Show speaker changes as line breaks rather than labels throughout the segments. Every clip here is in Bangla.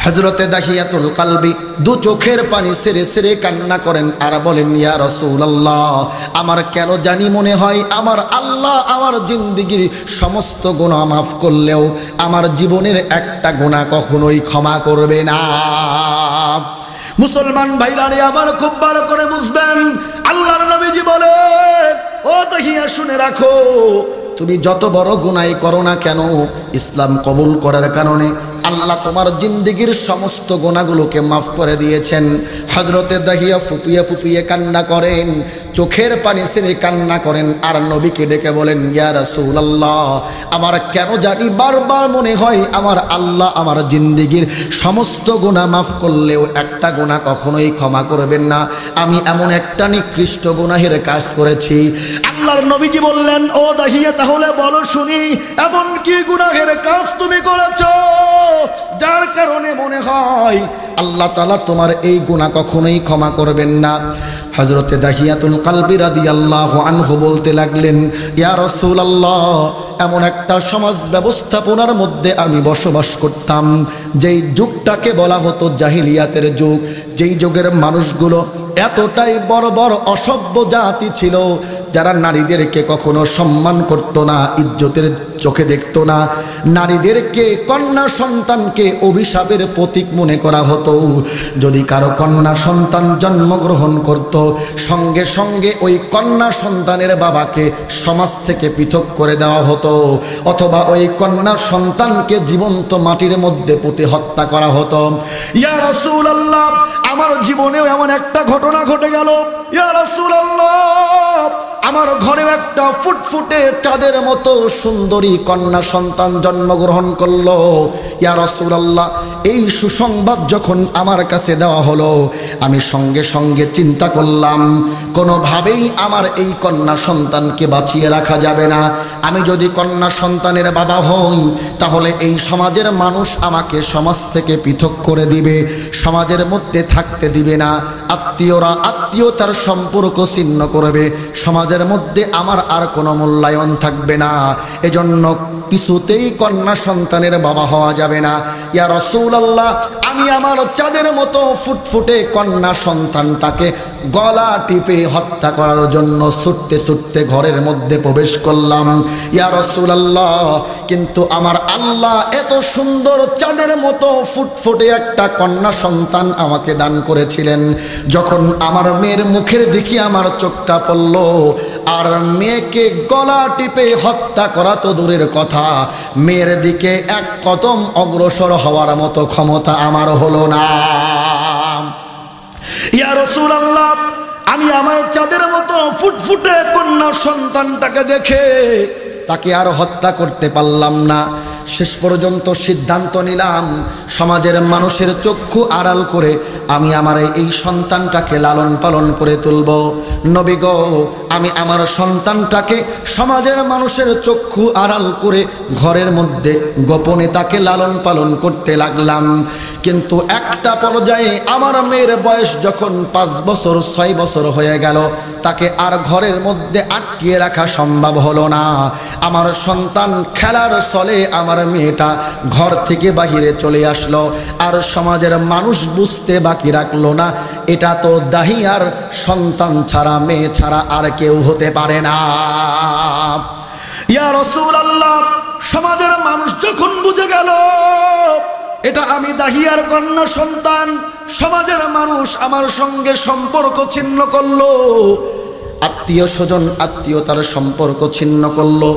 হযরতে দাহিয়াতুল কলবি দু চোখের পানি ছেড়ে ছেড়ে কান্না করেন আর বলেন, ইয়া রাসূলুল্লাহ, আমার কেন জানি মনে হয় আমার আল্লাহ আমার জিন্দেগির সমস্ত গুনাহ মাফ করলেও আমার জীবনের একটা গুনাহ কখনোই ক্ষমা করবে না। মুসলমান ভাইরা আমার খুব ভালো করে বুঝবেন, আল্লাহর নবীজি বলেন, ও দাহিয়া শুনে রাখো, তুমি যত বড় গুনাহ করো না কেন, ইসলাম কবুল করার কারণে আল্লাহ তোমার জিন্দেগির সমস্ত গুনাহগুলোকে মাফ করে দিয়েছেন। হযরতে দাহিয়া ফুফিয়ে ফুফিয়ে কান্না করেন, চোখের পানি ছেড়ে কান্না করেন আর নবীকে ডেকে বলেন, ইয়া রাসূলুল্লাহ, আমার কেন জানি বারবার মনে হয় আমার আল্লাহ আমার জিন্দেগির সমস্ত গুনাহ মাফ করলেও একটা গুনাহ কখনোই ক্ষমা করবেন না। আমি এমন একটা নিকৃষ্ট গুনাহের কাজ করেছি। আল্লাহর নবীজি বললেন, ও দাহিয়া, তাহলে বলো শুনি, এমন কি গুনাহের কাজ তুমি করেছো যার কারণে মনে হয় আল্লাহ তাআলা তোমার এই গুনাহ কখনোই ক্ষমা করবেন না? হযরতে দাহিয়াতুল কলবি রাদিয়াল্লাহু আনহু বলতে লাগলেন, ইয়া রাসূলুল্লাহ, এমন একটা সমাজ ব্যবস্থাপনার মধ্যে আমি বসবাস করতাম যেই যুগটাকে বলা হতো জাহিলিয়াতের যুগ। যেই যুগের মানুষগুলো এতটাই বড় বড় অসভ্য জাতি ছিল, যারা নারীদেরকে কখনো সম্মান করত না, ইজ্জতের চোখে দেখত না। নারীদেরকে, কন্যা সন্তানকে অভিশাপের প্রতীক মনে করা হতো। যদি কারো কন্যা সন্তান জন্মগ্রহণ করত, সঙ্গে সঙ্গে ওই কন্যা সন্তানের বাবাকে সমাজ থেকে পৃথক করে দেওয়া হতো, অথবা ওই কন্যা সন্তানকে জীবন্ত মাটির মধ্যে পুঁতে হত্যা করা হতো। ইয়া রাসূলুল্লাহ, আমার জীবনেও এমন একটা ঘটনা ঘটে গেল। ইয়া রাসূলুল্লাহ, আমার ঘরেও একটা ফুটফুটে চাঁদের মতো সুন্দরী কন্যা সন্তান জন্মগ্রহণ করলো। ইয়া রাসূলুল্লাহ, এই সুসংবাদ যখন আমার কাছে দেওয়া হলো, আমি সঙ্গে সঙ্গে চিন্তা করলাম, কোনোভাবেই আমার এই কন্যা সন্তানকে বাঁচিয়ে রাখা যাবে না। আমি যদি কন্যা সন্তানের বাবা হই, তাহলে এই সমাজের মানুষ আমাকে সমাজ থেকে পৃথক করে দিবে, সমাজের মধ্যে থাকতে দিবে না। আত্মীয়রা আত্মীয়তার সম্পর্ক ছিন্ন করবে, সমাজের মধ্যে আমার আর কোনো মূল্যায়ন থাকবে না। এজন্য কিছুতেই কন্যা সন্তানের বাবা হওয়া যাবে না। ইয়া রাসূলুল্লাহ, আমি আমার চাঁদের মতো ফুটফুটে কন্যা সন্তানটাকে গলা টিপে হত্যা করার জন্য ছুটতে ছুটতে ঘরের মধ্যে প্রবেশ করলাম। ইয়া রাসূলুল্লাহ, কিন্তু আমার আল্লাহ এত সুন্দর চাঁদের মতো ফুটফুটে একটা কন্যা সন্তান আমাকে দান করেছিলেন। যখন আমার মেয়ের মুখের দিকে আমার চোখটা পড়ল, আর মেয়েকে গলা টিপে হত্যা করা তো দূরের কথা, মেয়ের দিকে এক কদম অগ্রসর হওয়ার মতো ক্ষমতা আমার হলো না। ইয়া রাসূলুল্লাহ, আমি আমার চাঁদের মতো ফুটফুটে কন্যা সন্তানটাকে দেখে তাকে আর হত্যা করতে পারলাম না। শেষ পর্যন্ত সিদ্ধান্ত নিলাম, সমাজের মানুষের চক্ষু আড়াল করে আমি আমার এই সন্তানটাকে লালন পালন করে তুলব। নবী গো, আমি আমার সন্তানটাকে সমাজের মানুষের চক্ষু আড়াল করে ঘরের মধ্যে গোপনে তাকে লালন পালন করতে লাগলাম। কিন্তু একটা পর্যায়ে আমার মেয়ের বয়স যখন 5 বছর 6 বছর হয়ে গেল, তাকে আর ঘরের মধ্যে আটকিয়ে রাখা সম্ভব হলো না। আমার সন্তান খেলার ছলে আমার মেয়েটা ঘর থেকে বাহিরে চলে আসলো, আর সমাজের মানুষ বুঝতে বাকি রাখলো না, এটা তো দাহিয়ার সন্তান ছাড়া, মেয়ে ছাড়া আর কেউ হতে পারে না। ইয়া রাসূলুল্লাহ, সমাজের মানুষ যখন বুঝে গেল এটা আমি দাহিয়ার কন্যা সন্তান, সমাজের মানুষ আমার সঙ্গে সম্পর্ক ছিন্ন করলো, আত্মীয় স্বজন আত্মীয়তার সম্পর্ক ছিন্ন করলো,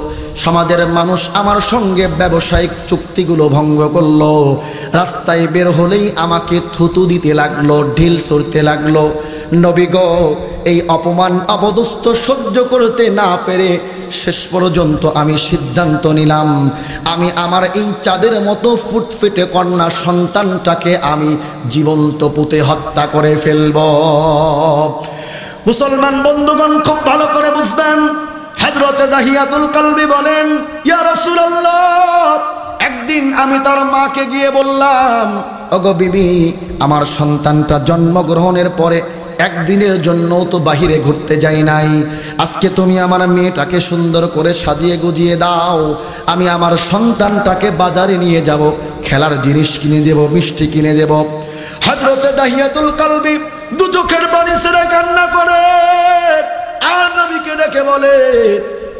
সমাজের মানুষ আমার সঙ্গে ব্যবসায়িক চুক্তিগুলো ভঙ্গ করলো। রাস্তায় বের হলেই আমাকে থুতু দিতে লাগলো, ঢিল ছুড়তে লাগলো। নবী গো, এই অপমান অপদস্থ সহ্য করতে না পেরে শেষ পর্যন্ত আমি সিদ্ধান্ত নিলাম, আমি আমার এই চাঁদের মতো ফুটফুটে কন্যা সন্তানটাকে আমি জীবন্ত পুঁতে হত্যা করে ফেলব। মুসলমান বন্ধুগণ, খুব ভালো করে বুঝবেন, হযরতে দাহিয়াতুল কলবি বলেন, ইয়া রাসূলুল্লাহ, একদিন আমি তার মাকে গিয়ে বললাম, ওগো বিবি, আমার সন্তানটা জন্মগ্রহণের পরে একদিনের জন্য তো বাহিরে ঘুরতে যাই নাই। আজকে তুমি আমার মেয়েটাকে সুন্দর করে সাজিয়ে গুজিয়ে দাও, আমি আমার সন্তানটাকে বাজারে নিয়ে যাব, খেলার জিনিস কিনে দেব, মিষ্টি কিনে দেব। হযরতে দাহিয়াতুল কালবি দু চোখের পানি ছেড়ে কান্না করে আর নবীকে ডেকে বলে,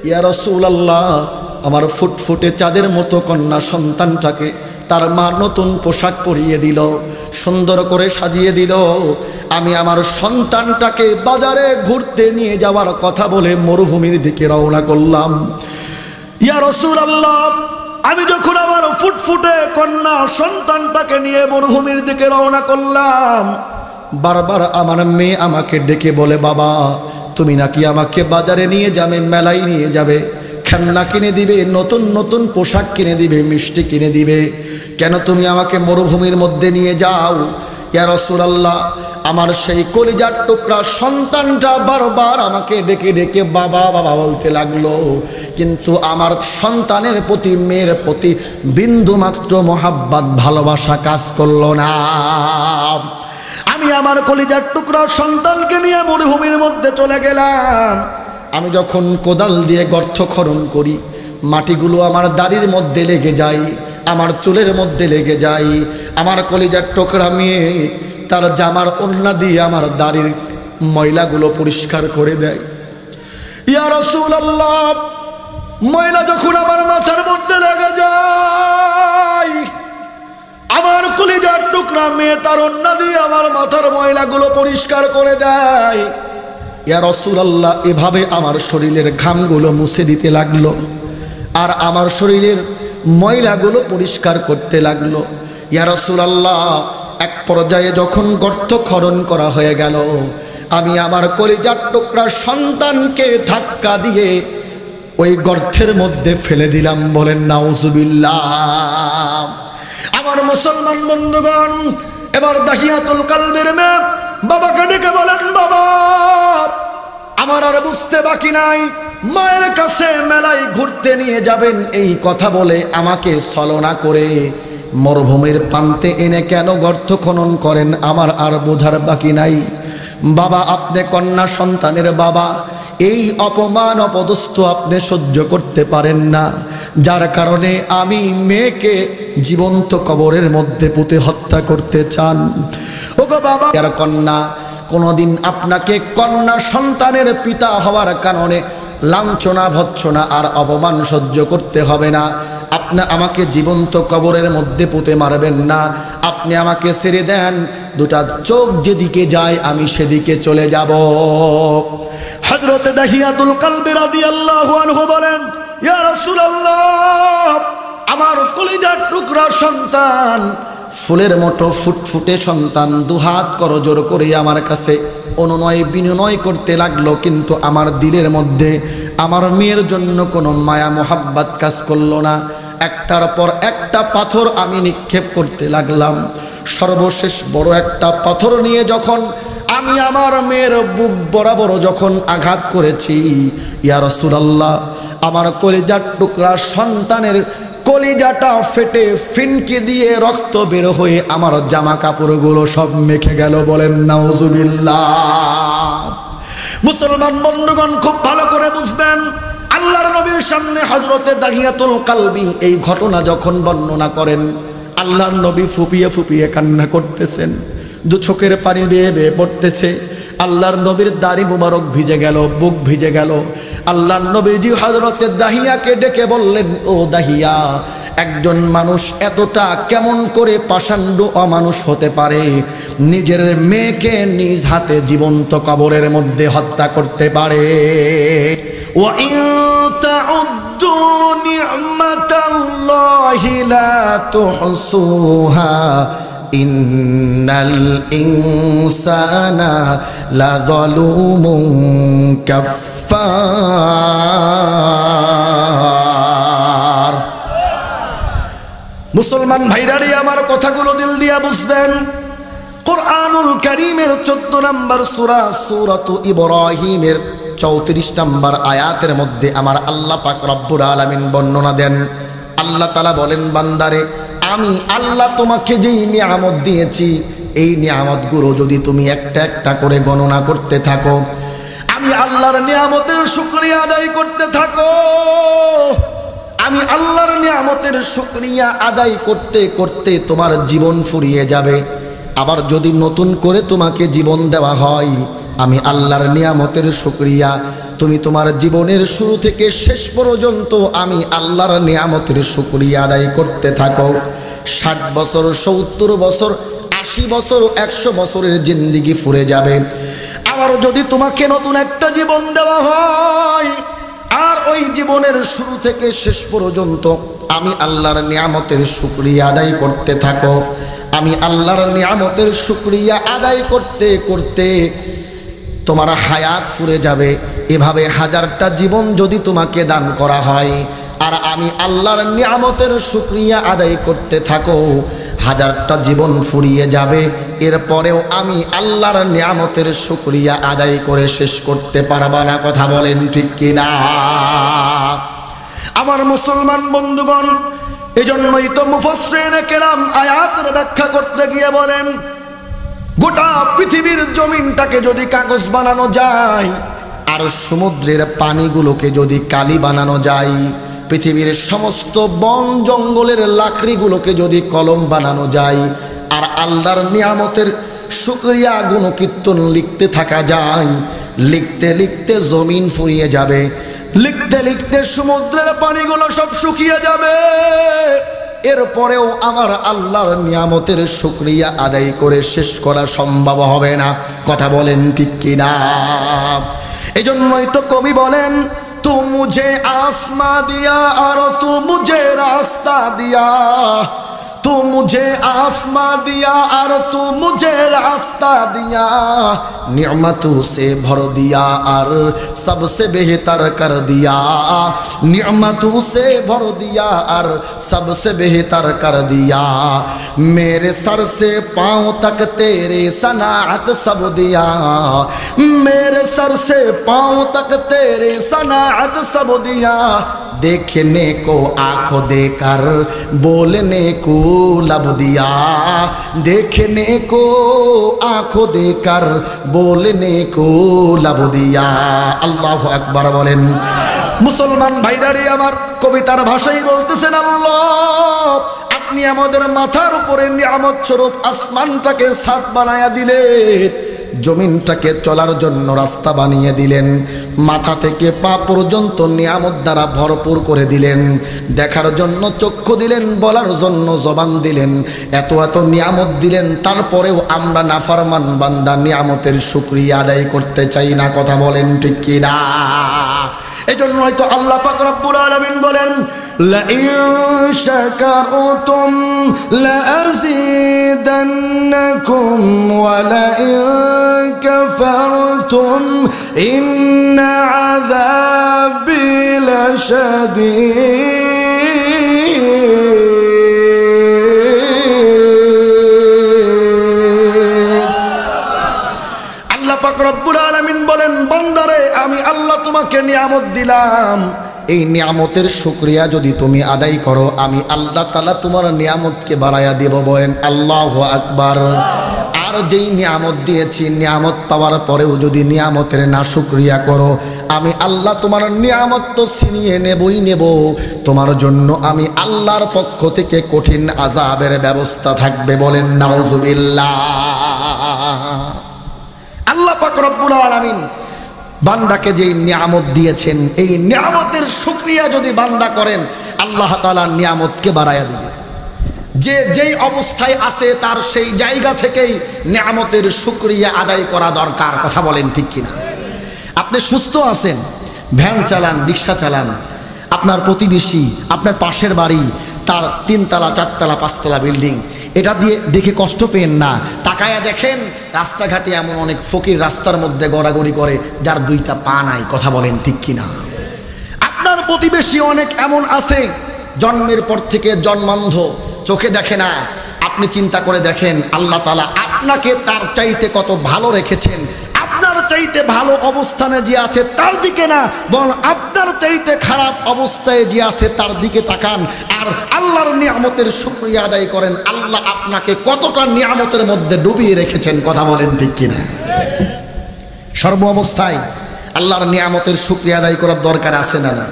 ইয়া রাসূলুল্লাহ, আমার ফুটফুটে চাঁদের মতো কন্যা সন্তানটাকে তার মা নতুন পোশাক পরিয়ে দিল, সুন্দর করে সাজিয়ে দিল, আমি আমার সন্তানটাকে বাজারে ঘুরতে নিয়ে যাওয়ার কথা বলে মরুভূমির দিকে রওনা করলাম। ইয়া রাসূলুল্লাহ, আমি যখন আমার ফুটফুটে কন্যা সন্তানটাকে নিয়ে মরুভূমির দিকে রওনা করলাম, বারবার আমার মেয়ে আমাকে ডেকে বলে, বাবা তুমি নাকি আমাকে বাজারে নিয়ে যাবে, মেলায় নিয়ে যাবে, খেলনা কিনে দিবে, নতুন নতুন পোশাক কিনে দিবে, মিষ্টি কিনে দিবে, কেন তুমি আমাকে মরুভূমির মধ্যে নিয়ে যাও? ইয়া রাসূলুল্লাহ, আমার সেই কলিজার টুকরা সন্তানটা বারবার আমাকে ডেকে ডেকে বাবা বাবা বলতে লাগলো, কিন্তু আমার সন্তানের প্রতি, মেয়ের প্রতি বিন্দু মাত্র মোহাব্বত ভালোবাসা কাজ করলো না। আমি আমার কলিজার টুকরা সন্তানকে নিয়ে মরুভূমির মধ্যে চলে গেলাম। আমি যখন কোদাল দিয়ে গর্ত খনন করি, মাটিগুলো আমার দাড়ির মধ্যে লেগে যায়, আমার চুলের মধ্যে লেগে যায়। আমার কলিজার টুকরা মেয়ে তার জামার ওড়না দিয়ে আমার দাড়ির ময়লাগুলো পরিষ্কার করে দেয়। ইয়া রাসূলুল্লাহ, ময়লা যখন আমার মাথার মধ্যে লেগে যায়, আমার কলিজার টুকরা মেয়ে তার ওড়না দিয়ে আমার মাথার ময়লাগুলো পরিষ্কার করে দেয়। ইয়া রাসূলুল্লাহ, এভাবে আমার শরীরের ঘামগুলো মুছে দিতে লাগলো আর আমার শরীরের ময়লাগুলো পরিষ্কার করতে লাগলো। ইয়া রাসূলুল্লাহ, এক পর্যায়ে যখন গর্ত খনন করা হয়ে গেল, আমি আমার কলিজার টুকরা সন্তানকে ধাক্কা দিয়ে ওই গর্তের মধ্যে ফেলে দিলাম। বলেন নাউজুবিল্লাহ। আমার মুসলমান বন্ধুগণ, এবার দাহিয়াতুল কালবের মেয়ে বাবাকে ডেকে বলেন, বাবা আমার আর বুঝতে বাকি নাই, মায়ের কাছে মেলায় ঘুরতে নিয়ে যাবেন এই কথা বলে আমাকে ছলনা করে মরুভূমির প্রান্তে এনে কেন গর্ত খনন করেন, আমার আর বোঝার বাকি নাই। বাবা, আপনি কন্যা সন্তানের বাবা, এই অপমান অপদস্থ আপনি সহ্য করতে পারেন না, যার কারণে আমি মেয়েকে জীবন্ত কবরের মধ্যে পুঁতে হত্যা করতে চান। ওগো বাবা, আর কন্যা কোনোদিন আপনাকে কন্যা সন্তানের পিতা হওয়ার কারণে লাঞ্ছনা ভৎসনা আর অপমান সহ্য করতে হবে না। আপনি আমাকে জীবন্ত কবরের মধ্যে পুঁতে মারবেন না, আপনি আমাকে ছেড়ে দেন, দুটা চোখ যেদিকে যায় আমি সেদিকে চলে যাব। হযরতে দাহিয়াতুল কালবি রাদিয়াল্লাহু আনহু বলেন, ইয়া রাসূলুল্লাহ, আমার কলিজার টুকরা সন্তান, ফুলের মতো ফুটফুটে সন্তান দুহাত করজোড় করে আমার কাছে অনুনয় বিনয় করতে লাগলো, কিন্তু আমার দিলের মধ্যে আমার মেয়ের জন্য কোনো মায়া মোহাব্বত কাজ করলো না। একটার পর একটা পাথর আমি নিক্ষেপ করতে লাগলাম। সর্বশেষ বড় একটা পাথর নিয়ে যখন আমি আমার মেয়ের বুক বরাবর যখন আঘাত করেছি, ইয়া রাসূলুল্লাহ, আমার কলিজার টুকরা সন্তানের কলিজাটা ফেটে ফিনকি দিয়ে রক্ত বের হয়ে আমার জামা কাপড়গুলো সব মেখে গেল। বলেন নাউজুবিল্লাহ। মুসলমান বন্ধুগণ, খুব ভালো করে বুঝবেন, আল্লাহর নবীর সামনে হযরতে দাহিয়াতুল কালবি এই ঘটনা যখন বর্ণনা করেন, আল্লাহর নবী ফুপিয়ে ফুপিয়ে কান্না করতেছেন, দু চোখের পানি বেয়ে বেয়ে পড়তেছে। আল্লাহর নবীর দাড়ি মুবারক ভিজে গেল, বুক ভিজে গেল। আল্লাহর নবীজি হযরতে দাহিয়াকে ডেকে বললেন, ও দাহিয়া, একজন মানুষ এতটা কেমন করে পাষাণ্ড অমানুষ হতে পারে, নিজের মেয়েকে নিজ হাতে জীবন্ত কবরের মধ্যে হত্যা করতে পারে? ওয়া ইন তাউদ্দু নি'মাতাল্লাহি লা তুহসুহা ইন্নাল ইনসানা লাযালুমুন কাফফার। মুসলমান ভাইরারে আমার কথাগুলো দিল দিয়া বুঝবেন। কুরআনুল কারীমের 14 নম্বর সূরা সূরাতু ইব্রাহিমের 34 নম্বর আয়াতের মধ্যে আমার আল্লাহ পাক রব্বুল আলামিন বর্ণনা দেন। আল্লাহ তাআলা বলেন, বান্দারে, আমি আল্লাহ তোমাকে যেই নিয়ামত দিয়েছি এই নিয়ামতগুলো যদি তুমি একটা একটা করে গণনা করতে থাকো, আমি আল্লাহর নিয়ামতের শুকরিয়া আদায় করতে থাকো, আমি আল্লাহর নিয়ামতের শুকরিয়া আদায় করতে করতে তোমার জীবন ফুরিয়ে যাবে। আবার যদি নতুন করে তোমাকে জীবন দেওয়া হয়, আমি আল্লাহর নিয়ামতের শুকরিয়া তুমি তোমার জীবনের শুরু থেকে শেষ পর্যন্ত আমি আল্লাহর নিয়ামতের শুকরিয়া আদায় করতে থাকো। 60 বছর, 70 বছর, 80 বছর, 100 বছরের জিন্দেগি ফুরে যাবে। আবার যদি তোমাকে নতুন একটা জীবন দেওয়া হয়, আর ওই জীবনের শুরু থেকে শেষ পর্যন্ত আমি আল্লাহর নিয়ামতের শুকরিয়া আদায় করতে থাকো, আমি আল্লাহর নিয়ামতের শুকরিয়া আদায় করতে করতে তোমার হায়াত ফুরে যাবে। এভাবে 1000টা জীবন যদি তোমাকে দান করা হয়, আর আমি আল্লাহর নিয়ামতের শুকরিয়া আদায় করতে থাকো, 1000টা জীবন ফুরিয়ে যাবে। এরপরেও আমি আল্লাহর নিয়ামতের শুকরিয়া আদায় করে শেষ করতে পারবা না। কথা বলেন ঠিক কিনা? আমার মুসলমান বন্ধুগণ, এজন্যই তো মুফাসসিরিনে কেরাম আয়াতের ব্যাখ্যা করতে গিয়ে বলেন, গোটা পৃথিবীর জমিনটাকে যদি কাগজ বানানো যায়, আর সমুদ্রের পানিগুলোকে যদি কালি বানানো যায়, পৃথিবীর সমস্ত বন জঙ্গলের লাকড়িগুলোকে যদি কলম বানানো যায়, আর আল্লাহর নিয়ামতের শুকরিয়া গুণকীর্তন লিখতে থাকা যায়, লিখতে লিখতে জমিন ফুরিয়ে যাবে, লিখতে লিখতে সমুদ্রের পানিগুলো সব শুকিয়ে যাবে। এরপরেও আমার আল্লাহর নিয়ামতের শুকরিয়া আদায় করে শেষ করা সম্ভব হবে না। কথা বলেন ঠিক কিনা? এজন্যই তো কবি বলেন, तू मुझे आसमां दिया और तू मुझे रास्ता दिया, तू मुझे आसमां दिया और तू मुझे रास्ता दिया, निअमतों से भर दिया और सबसे बेहतर कर दिया, निअमतों से भर दिया और सबसे बेहतर कर दिया, मेरे सर से पांव तक तेरे सनाअत सब दिया, मेरे सर से पांव तक तेरे सनाअत सब दिया, देखने को आंखों देकर बोलने को लब दिया, देखने को आंखों देकर बोलने को लब दिया। আল্লাহু আকবার বলেন। মুসলমান ভাইরারে আমার, কবিতার ভাষায় বলতেছেন, আল্লাহ আপনি আমাদের মাথার উপরে নিয়ামত স্বরূপ আসমানটাকে ছাদ বানায়া দিলেন, জমিনটাকে চলার জন্য রাস্তা বানিয়ে দিলেন, মাথা থেকে পা পর্যন্ত নিয়ামত দ্বারা ভরপুর করে দিলেন, দেখার জন্য চক্ষু দিলেন, বলার জন্য জবান দিলেন, এত এত নিয়ামত দিলেন। তারপরেও আমরা নাফরমান বান্দা নিয়ামতের শুকরিয়া আদায় করতে চাই না। কথা বলেন ঠিক কিনা? এজন্য হয়তো আল্লাহ পাক রব্বুল আলামিন বলেন, لئن شكرتم لأزيدنكم ولئن كفرتم إن عذابي لشديد। আল্লাহ পাক রব্বুল আলামিন বলেন, বান্দারে আমি আল্লাহ তোমাকে নিয়ামত দিলাম, এই নিয়ামতের শুকরিয়া যদি তুমি আদায় করো, আমি আল্লাহ তাআলা তোমার নিয়ামতকে বাড়ায়া দেব। বলেন আল্লাহু আকবার। আর যেই নিয়ামত দিয়েছি, নিয়ামত পাওয়ার পরেও যদি নিয়ামতের না শুকরিয়া করো, আমি আল্লাহ তোমার নিয়ামত তো ছিনিয়ে নেবই নেব। তোমার জন্য আমি আল্লাহর পক্ষ থেকে কঠিন আযাবের ব্যবস্থা থাকবে। বলেন নাউজুবিল্লাহ। আল্লাহ পাক রব্বুল আলামিন বান্দাকে যেই নিয়ামত দিয়েছেন, এই নিয়ামতের শুকরিয়া যদি বান্দা করেন, আল্লাহ তাআলা নিয়ামতকে বাড়ায়া দিবে। যে যেই অবস্থায় আছে তার সেই জায়গা থেকেই নিয়ামতের শুকরিয়া আদায় করা দরকার। কথা বলেন ঠিক কিনা? আপনি সুস্থ আছেন, ভ্যান চালান, রিক্সা চালান, আপনার প্রতিবেশী, আপনার পাশের বাড়ি, তার 3 তলা 4 তলা 5 তলা বিল্ডিং, এটা দিয়ে দেখে কষ্ট পেন না। তাকায়া দেখেন রাস্তাঘাটে এমন অনেক ফকির রাস্তার মধ্যে গড়াগড়ি করে, যার 2টা পা নাই। কথা বলেন ঠিক কিনা? আপনার প্রতিবেশী অনেক এমন আছে, জন্মের পর থেকে জন্মান্ধ, চোখে দেখে না। আপনি চিন্তা করে দেখেন, আল্লাহ তাআলা আপনাকে তার চাইতে কত ভালো রেখেছেন। আপনার চাইতে ভালো অবস্থানে যে আছে তার দিকে না, বরং আপনার আপনার চাইতে খারাপ অবস্থায় যে আছে তার দিকে তাকান আর আল্লাহর নিয়ামতের শুকরিয়া আদায় করেন। আল্লাহ আপনাকে কতটা নিয়ামতের মধ্যে ডুবিয়ে রেখেছেন, কথা বলেন ঠিক কিনা? সর্ব অবস্থায় আল্লাহর নিয়ামতের শুকরিয়া আদায় করার দরকার আছে না নাই?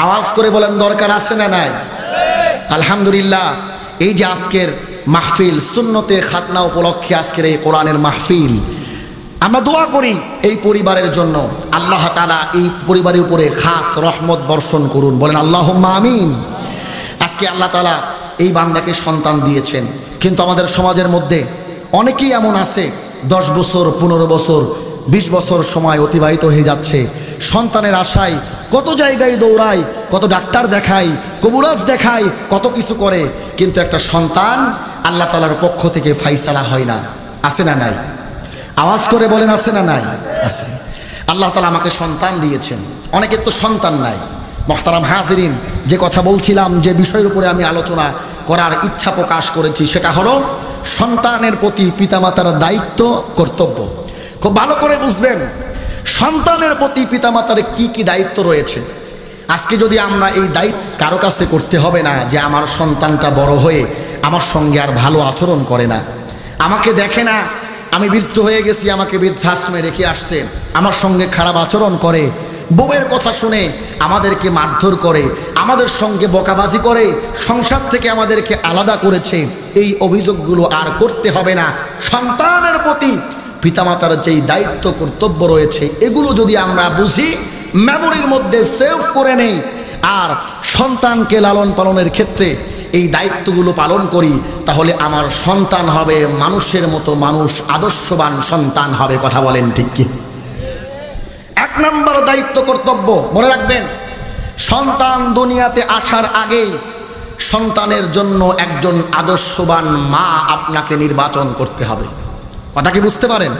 আওয়াজ করে বলেন দরকার আছে না নাই? আলহামদুলিল্লাহ, এই যে আজকের মাহফিল, সুন্নতে খাতনা উপলক্ষে আজকের এই কোরআনের মাহফিল, আমরা দোয়া করি এই পরিবারের জন্য, আল্লাহ তাআলা এই পরিবারের উপরে খাস রহমত বর্ষণ করুন, বলেন আল্লাহুম্মা আমিন। আজকে আল্লাহ তাআলা এই বান্দাকে সন্তান দিয়েছেন, কিন্তু আমাদের সমাজের মধ্যে অনেকেই এমন আছে 10 বছর 15 বছর 20 বছর সময় অতিবাহিত হয়ে যাচ্ছে, সন্তানের আশায় কত জায়গায় দৌড়ায়, কত ডাক্তার দেখায়, কবুরাজ দেখায়, কত কিছু করে, কিন্তু একটা সন্তান আল্লাহ তাআলার পক্ষ থেকে ফাইসালা হয় না। আছে না নাই? আওয়াজ করে বলেন আছে না নাই? আছে। আল্লাহ তাআলা আমাকে সন্তান দিয়েছেন, অনেকের তো সন্তান নাই। মুহতারাম হাজিরিন, যে কথা বলছিলাম, যে বিষয়ের উপরে আমি আলোচনা করার ইচ্ছা প্রকাশ করেছি, সেটা হলো সন্তানের প্রতি পিতামাতার দায়িত্ব, কর্তব্য। খুব ভালো করে বুঝবেন সন্তানের প্রতি পিতামাতার কি কি দায়িত্ব রয়েছে। আজকে যদি আমরা এই দায়িত্ব, কারো কাছে করতে হবে না যে আমার সন্তানটা বড় হয়ে আমার সঙ্গে আর ভালো আচরণ করে না, আমাকে দেখে না, আমি বৃদ্ধ হয়ে গেছি, আমাকে বৃদ্ধাশ্রমে রেখে আসছে, আমার সঙ্গে খারাপ আচরণ করে, বউয়ের কথা শুনে আমাদেরকে মারধর করে, আমাদের সঙ্গে বকাবাজি করে, সংসার থেকে আমাদেরকে আলাদা করেছে। এই অভিযোগগুলো আর করতে হবে না। সন্তানের প্রতি পিতামাতার যেই দায়িত্ব কর্তব্য রয়েছে, এগুলো যদি আমরা বুঝি, মেমোরির মধ্যে সেভ করে নেই, আর সন্তানকে লালন পালনের ক্ষেত্রে এই দায়িত্বগুলো পালন করি, তাহলে আমার সন্তান হবে মানুষের মতো মানুষ, আদর্শবান সন্তান হবে। কথা বলেন ঠিক কি? 1 নম্বর দায়িত্ব কর্তব্য মনে রাখবেন, সন্তান দুনিয়াতে আসার আগেই সন্তানের জন্য একজন আদর্শবান মা আপনাকে নির্বাচন করতে হবে। কথা কি বুঝতে পারেন?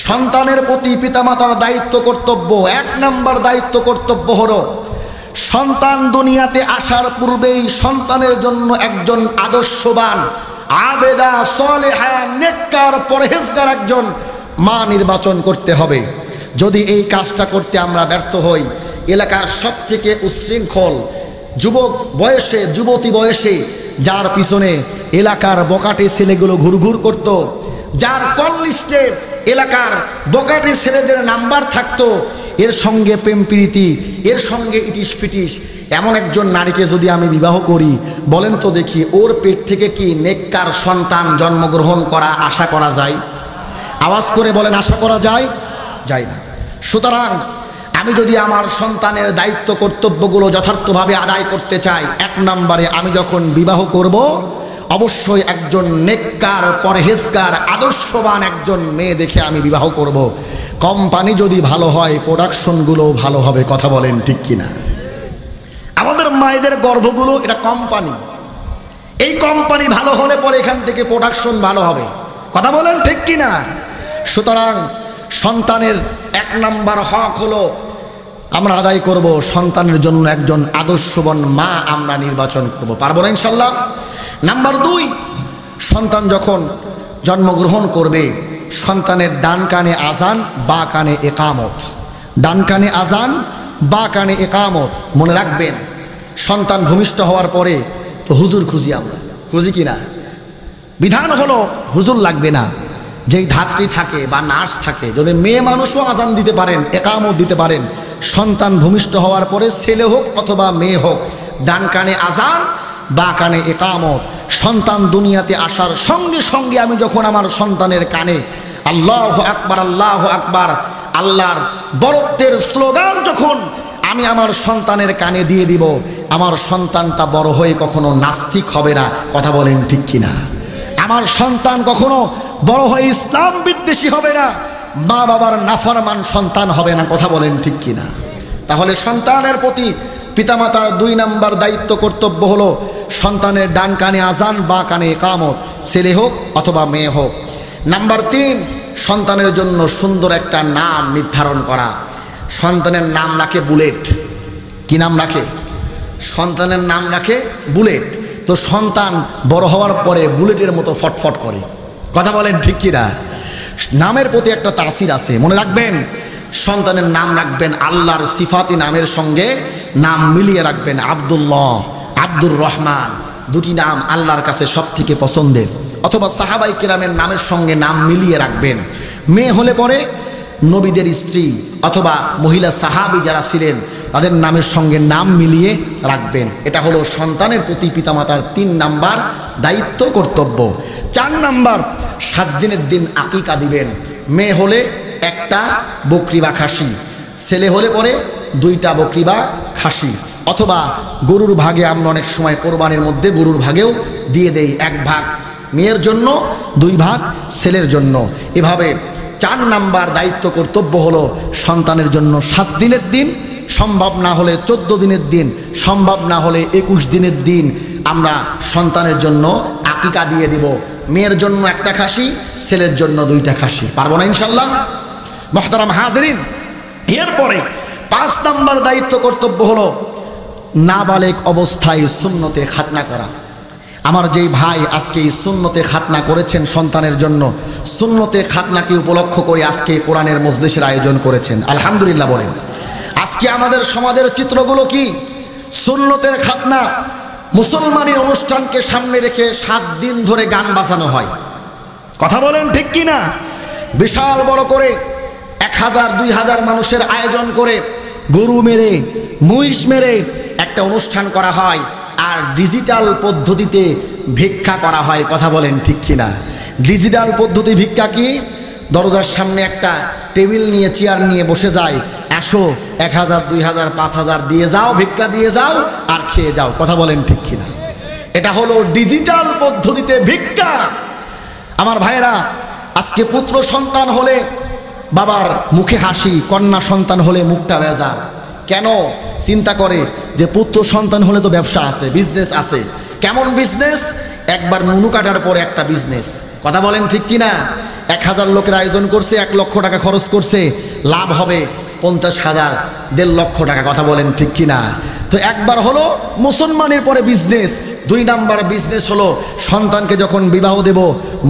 সন্তানের প্রতি পিতামাতার দায়িত্ব কর্তব্য, 1 নম্বর দায়িত্ব কর্তব্য হলো সন্তান দুনিয়াতে আসার পূর্বেই সন্তানের জন্য একজন আদর্শবান, আবেদা, সলেহা, নেককার, পরহেজগার একজন মা নির্বাচন করতে হবে। যদি এই কাজটা করতে আমরা ব্যর্থ হই, এলাকার সবথেকে উচ্ছৃঙ্খল যুবক বয়সে, যুবতী বয়সে, যার পিছনে এলাকার বকাটে ছেলেগুলো ঘুরঘুর করত, যার কল লিস্টে এলাকার বকাটে ছেলেদের নাম্বার থাকতো, এর সঙ্গে প্রেম প্রীতি, এর সঙ্গে ইটিস ফিটিস, এমন একজন নারীকে যদি আমি বিবাহ করি, বলেন তো দেখি, ওর পেট থেকে কি নেককার সন্তান জন্মগ্রহণ করা আশা করা যায়? আওয়াজ করে বলেন, আশা করা যায়? যায় না। সুতরাং আমি যদি আমার সন্তানের দায়িত্ব কর্তব্যগুলো যথার্থভাবে আদায় করতে চাই, 1 নম্বরে আমি যখন বিবাহ করব, অবশ্যই একজন নেককার, পরহেজগার, আদর্শবান একজন মেয়ে দেখে আমি বিবাহ করব। কোম্পানি যদি ভালো হয়, প্রোডাকশনগুলো ভালো হবে। কথা বলেন ঠিক কিনা? আমাদের মায়েদের গর্ভগুলো এটা কোম্পানি, এই কোম্পানি ভালো হলে পরে এখান থেকে প্রোডাকশন ভালো হবে। কথা বলেন ঠিক কিনা? সুতরাং সন্তানের 1 নম্বর হক হলো আমরা আদায় করব, সন্তানের জন্য একজন আদর্শবান মা আমরা নির্বাচন করব। পারবো না ইনশাল্লাহ? নাম্বার 2, সন্তান যখন জন্মগ্রহণ করবে, সন্তানের ডান কানে আজান, বা কানে একামত। ডান কানে আজান, বা কানে একামত। মনে রাখবেন, সন্তান ভূমিষ্ঠ হওয়ার পরে তো হুজুর খুঁজি, আমরা খুঁজি কিনা? বিধান হলো হুজুর লাগবে না, যেই ধাত্রী থাকে বা নার্স থাকে, যদি মেয়ে মানুষও আজান দিতে পারেন, একামত দিতে পারেন, সন্তান ভূমিষ্ঠ হওয়ার পরে ছেলে হোক অথবা মেয়ে হোক, ডান কানে আজান, বা কানে একামত। সন্তান দুনিয়াতে আসার সঙ্গে সঙ্গে আমি যখন আমার সন্তানের কানে আল্লাহু আকবার, আল্লাহু আকবার, আল্লাহর বরত্বের স্লোগান যখন আমি আমার সন্তানের কানে দিয়ে দিব, আমার সন্তানটা বড় হয়ে কখনো নাস্তিক হবে না। কথা বলেন ঠিক কিনা? আমার সন্তান কখনো বড় হয়ে ইসলাম বিদ্বেষী হবে না, মা বাবার নাফরমান সন্তান হবে না। কথা বলেন ঠিক কিনা? তাহলে সন্তানের প্রতি পিতামাতার 2 নম্বর দায়িত্ব কর্তব্য হলো সন্তানের ডান কানে আজান, বা কানে একামত, ছেলে হোক অথবা মেয়ে হোক। নাম্বার 3, সন্তানের জন্য সুন্দর একটা নাম নির্ধারণ করা। সন্তানের নাম রাখে বুলেট। কি নাম রাখে? সন্তানের নাম রাখে বুলেট। তো সন্তান বড় হওয়ার পরে বুলেটের মতো ফটফট করে। কথা বলেন ঠিক কিনা? নামের প্রতি একটা তাসির আছে। মনে রাখবেন, সন্তানের নাম রাখবেন আল্লাহর সিফাতি নামের সঙ্গে নাম মিলিয়ে রাখবেন। আব্দুল্লাহ, আব্দুর রহমান, দুটি নাম আল্লাহর কাছে সবথেকে পছন্দের। অথবা সাহাবাই কেরামের নামের সঙ্গে নাম মিলিয়ে রাখবেন। মেয়ে হলে পরে নবীদের স্ত্রী অথবা মহিলা সাহাবী যারা ছিলেন তাদের নামের সঙ্গে নাম মিলিয়ে রাখবেন। এটা হলো সন্তানের প্রতি পিতামাতার 3 নাম্বার দায়িত্ব, কর্তব্য। 4 নাম্বার, 7 দিনের দিন আকিকা দিবেন। মেয়ে হলে 1টা বকরি বা খাসি, ছেলে হলে পরে 2টা বকরি বা খাসি, অথবা গরুর ভাগে আমরা অনেক সময় কোরবানির মধ্যে গরুর ভাগেও দিয়ে দেই 1 ভাগ মেয়ের জন্য, 2 ভাগ ছেলের জন্য। এভাবে 4 নাম্বার দায়িত্ব কর্তব্য হলো সন্তানের জন্য 7 দিনের দিন, সম্ভব না হলে 14 দিনের দিন, সম্ভব না হলে 21 দিনের দিন আমরা সন্তানের জন্য আকিকা দিয়ে দিব। মেয়ের জন্য 1টা খাসি, ছেলের জন্য 2টা খাসি। পারবো না ইনশাল্লাহ? মুহতারাম হাজিরিন, এরপরে 5 নাম্বার দায়িত্ব কর্তব্য হলো নাবালেগ অবস্থায় সুন্নতে খাতনা করা। আমার যেই ভাই আজকে এই সুন্নতে খাতনা করেছেন সন্তানের জন্য, সুন্নতে খাতনাকে উপলক্ষ করে আজকে কোরআনের মজলিসের আয়োজন করেছেন, আলহামদুলিল্লাহ বলেন। আজকে আমাদের সমাজের চিত্রগুলো কি? সুন্নতের খাতনা, মুসলমানের অনুষ্ঠানকে সামনে রেখে 7 দিন ধরে গান বাজানো হয়। কথা বলেন ঠিক কি না? বিশাল বড় করে 1000-2000 মানুষের আয়োজন করে গরু মেরে, মহিষ মেরে একটা অনুষ্ঠান করা হয়, আর ডিজিটাল পদ্ধতিতে ভিক্ষা করা হয়। কথা বলেন ঠিক কি না? ডিজিটাল পদ্ধতি ভিক্ষা কি? দরজার সামনে একটা টেবিল নিয়ে, চেয়ার নিয়ে বসে যায়, আসো 1000, 2000, 5000 দিয়ে যাও, ভিক্ষা দিয়ে যাও আর খেয়ে যাও। কথা বলেন ঠিক কি না? এটা হলো ডিজিটাল পদ্ধতিতে ভিক্ষা। আমার ভাইরা, আজকে পুত্র সন্তান হলে বাবার মুখে হাসি, কন্যা সন্তান হলে মুখটা বেজার। কেন? চিন্তা করে যে পুত্র সন্তান হলে তো ব্যবসা আছে, বিজনেস আছে। কেমন বিজনেস? একবার নুনু কাটার পরে একটা বিজনেস। কথা বলেন ঠিক কি না? 1000 লোকের আয়োজন করছে, 1 লক্ষ টাকা খরচ করছে, লাভ হবে 50,000, 1.5 লক্ষ টাকা। কথা বলেন ঠিক কি না? তো একবার হলো মুসলমানের পরে বিজনেস। 2 নাম্বার বিজনেস হলো সন্তানকে যখন বিবাহ দেব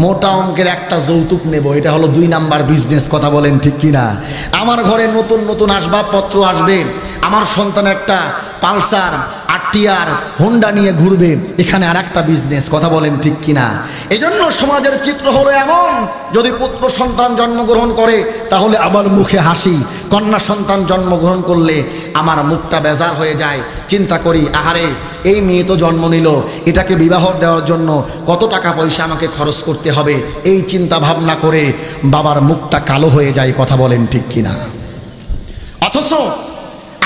মোটা অঙ্কের একটা যৌতুক নেব। এটা হলো 2 নাম্বার বিজনেস। কথা বলেন ঠিক কি না? আমার ঘরে নতুন নতুন আসবাবপত্র আসবে, আমার সন্তান একটা পালসার, আরটিআর, হোন্ডা নিয়ে ঘুরবে, এখানে আর একটা বিজনেস। কথা বলেন ঠিক কি না? এজন্য সমাজের চিত্র হলো এমন, যদি পুত্র সন্তান জন্মগ্রহণ করে তাহলে আমার মুখে হাসি, কন্যা সন্তান জন্মগ্রহণ করলে আমার মুখটা বেজার হয়ে যায়। চিন্তা করি, আহারে এই মেয়ে তো জন্ম নিল, এটাকে বিবাহ দেওয়ার জন্য কত টাকা পয়সা আমাকে খরচ করতে হবে, এই চিন্তা ভাবনা করে বাবার মুখটা কালো হয়ে যায়। কথা বলেন ঠিক কিনা? অথচ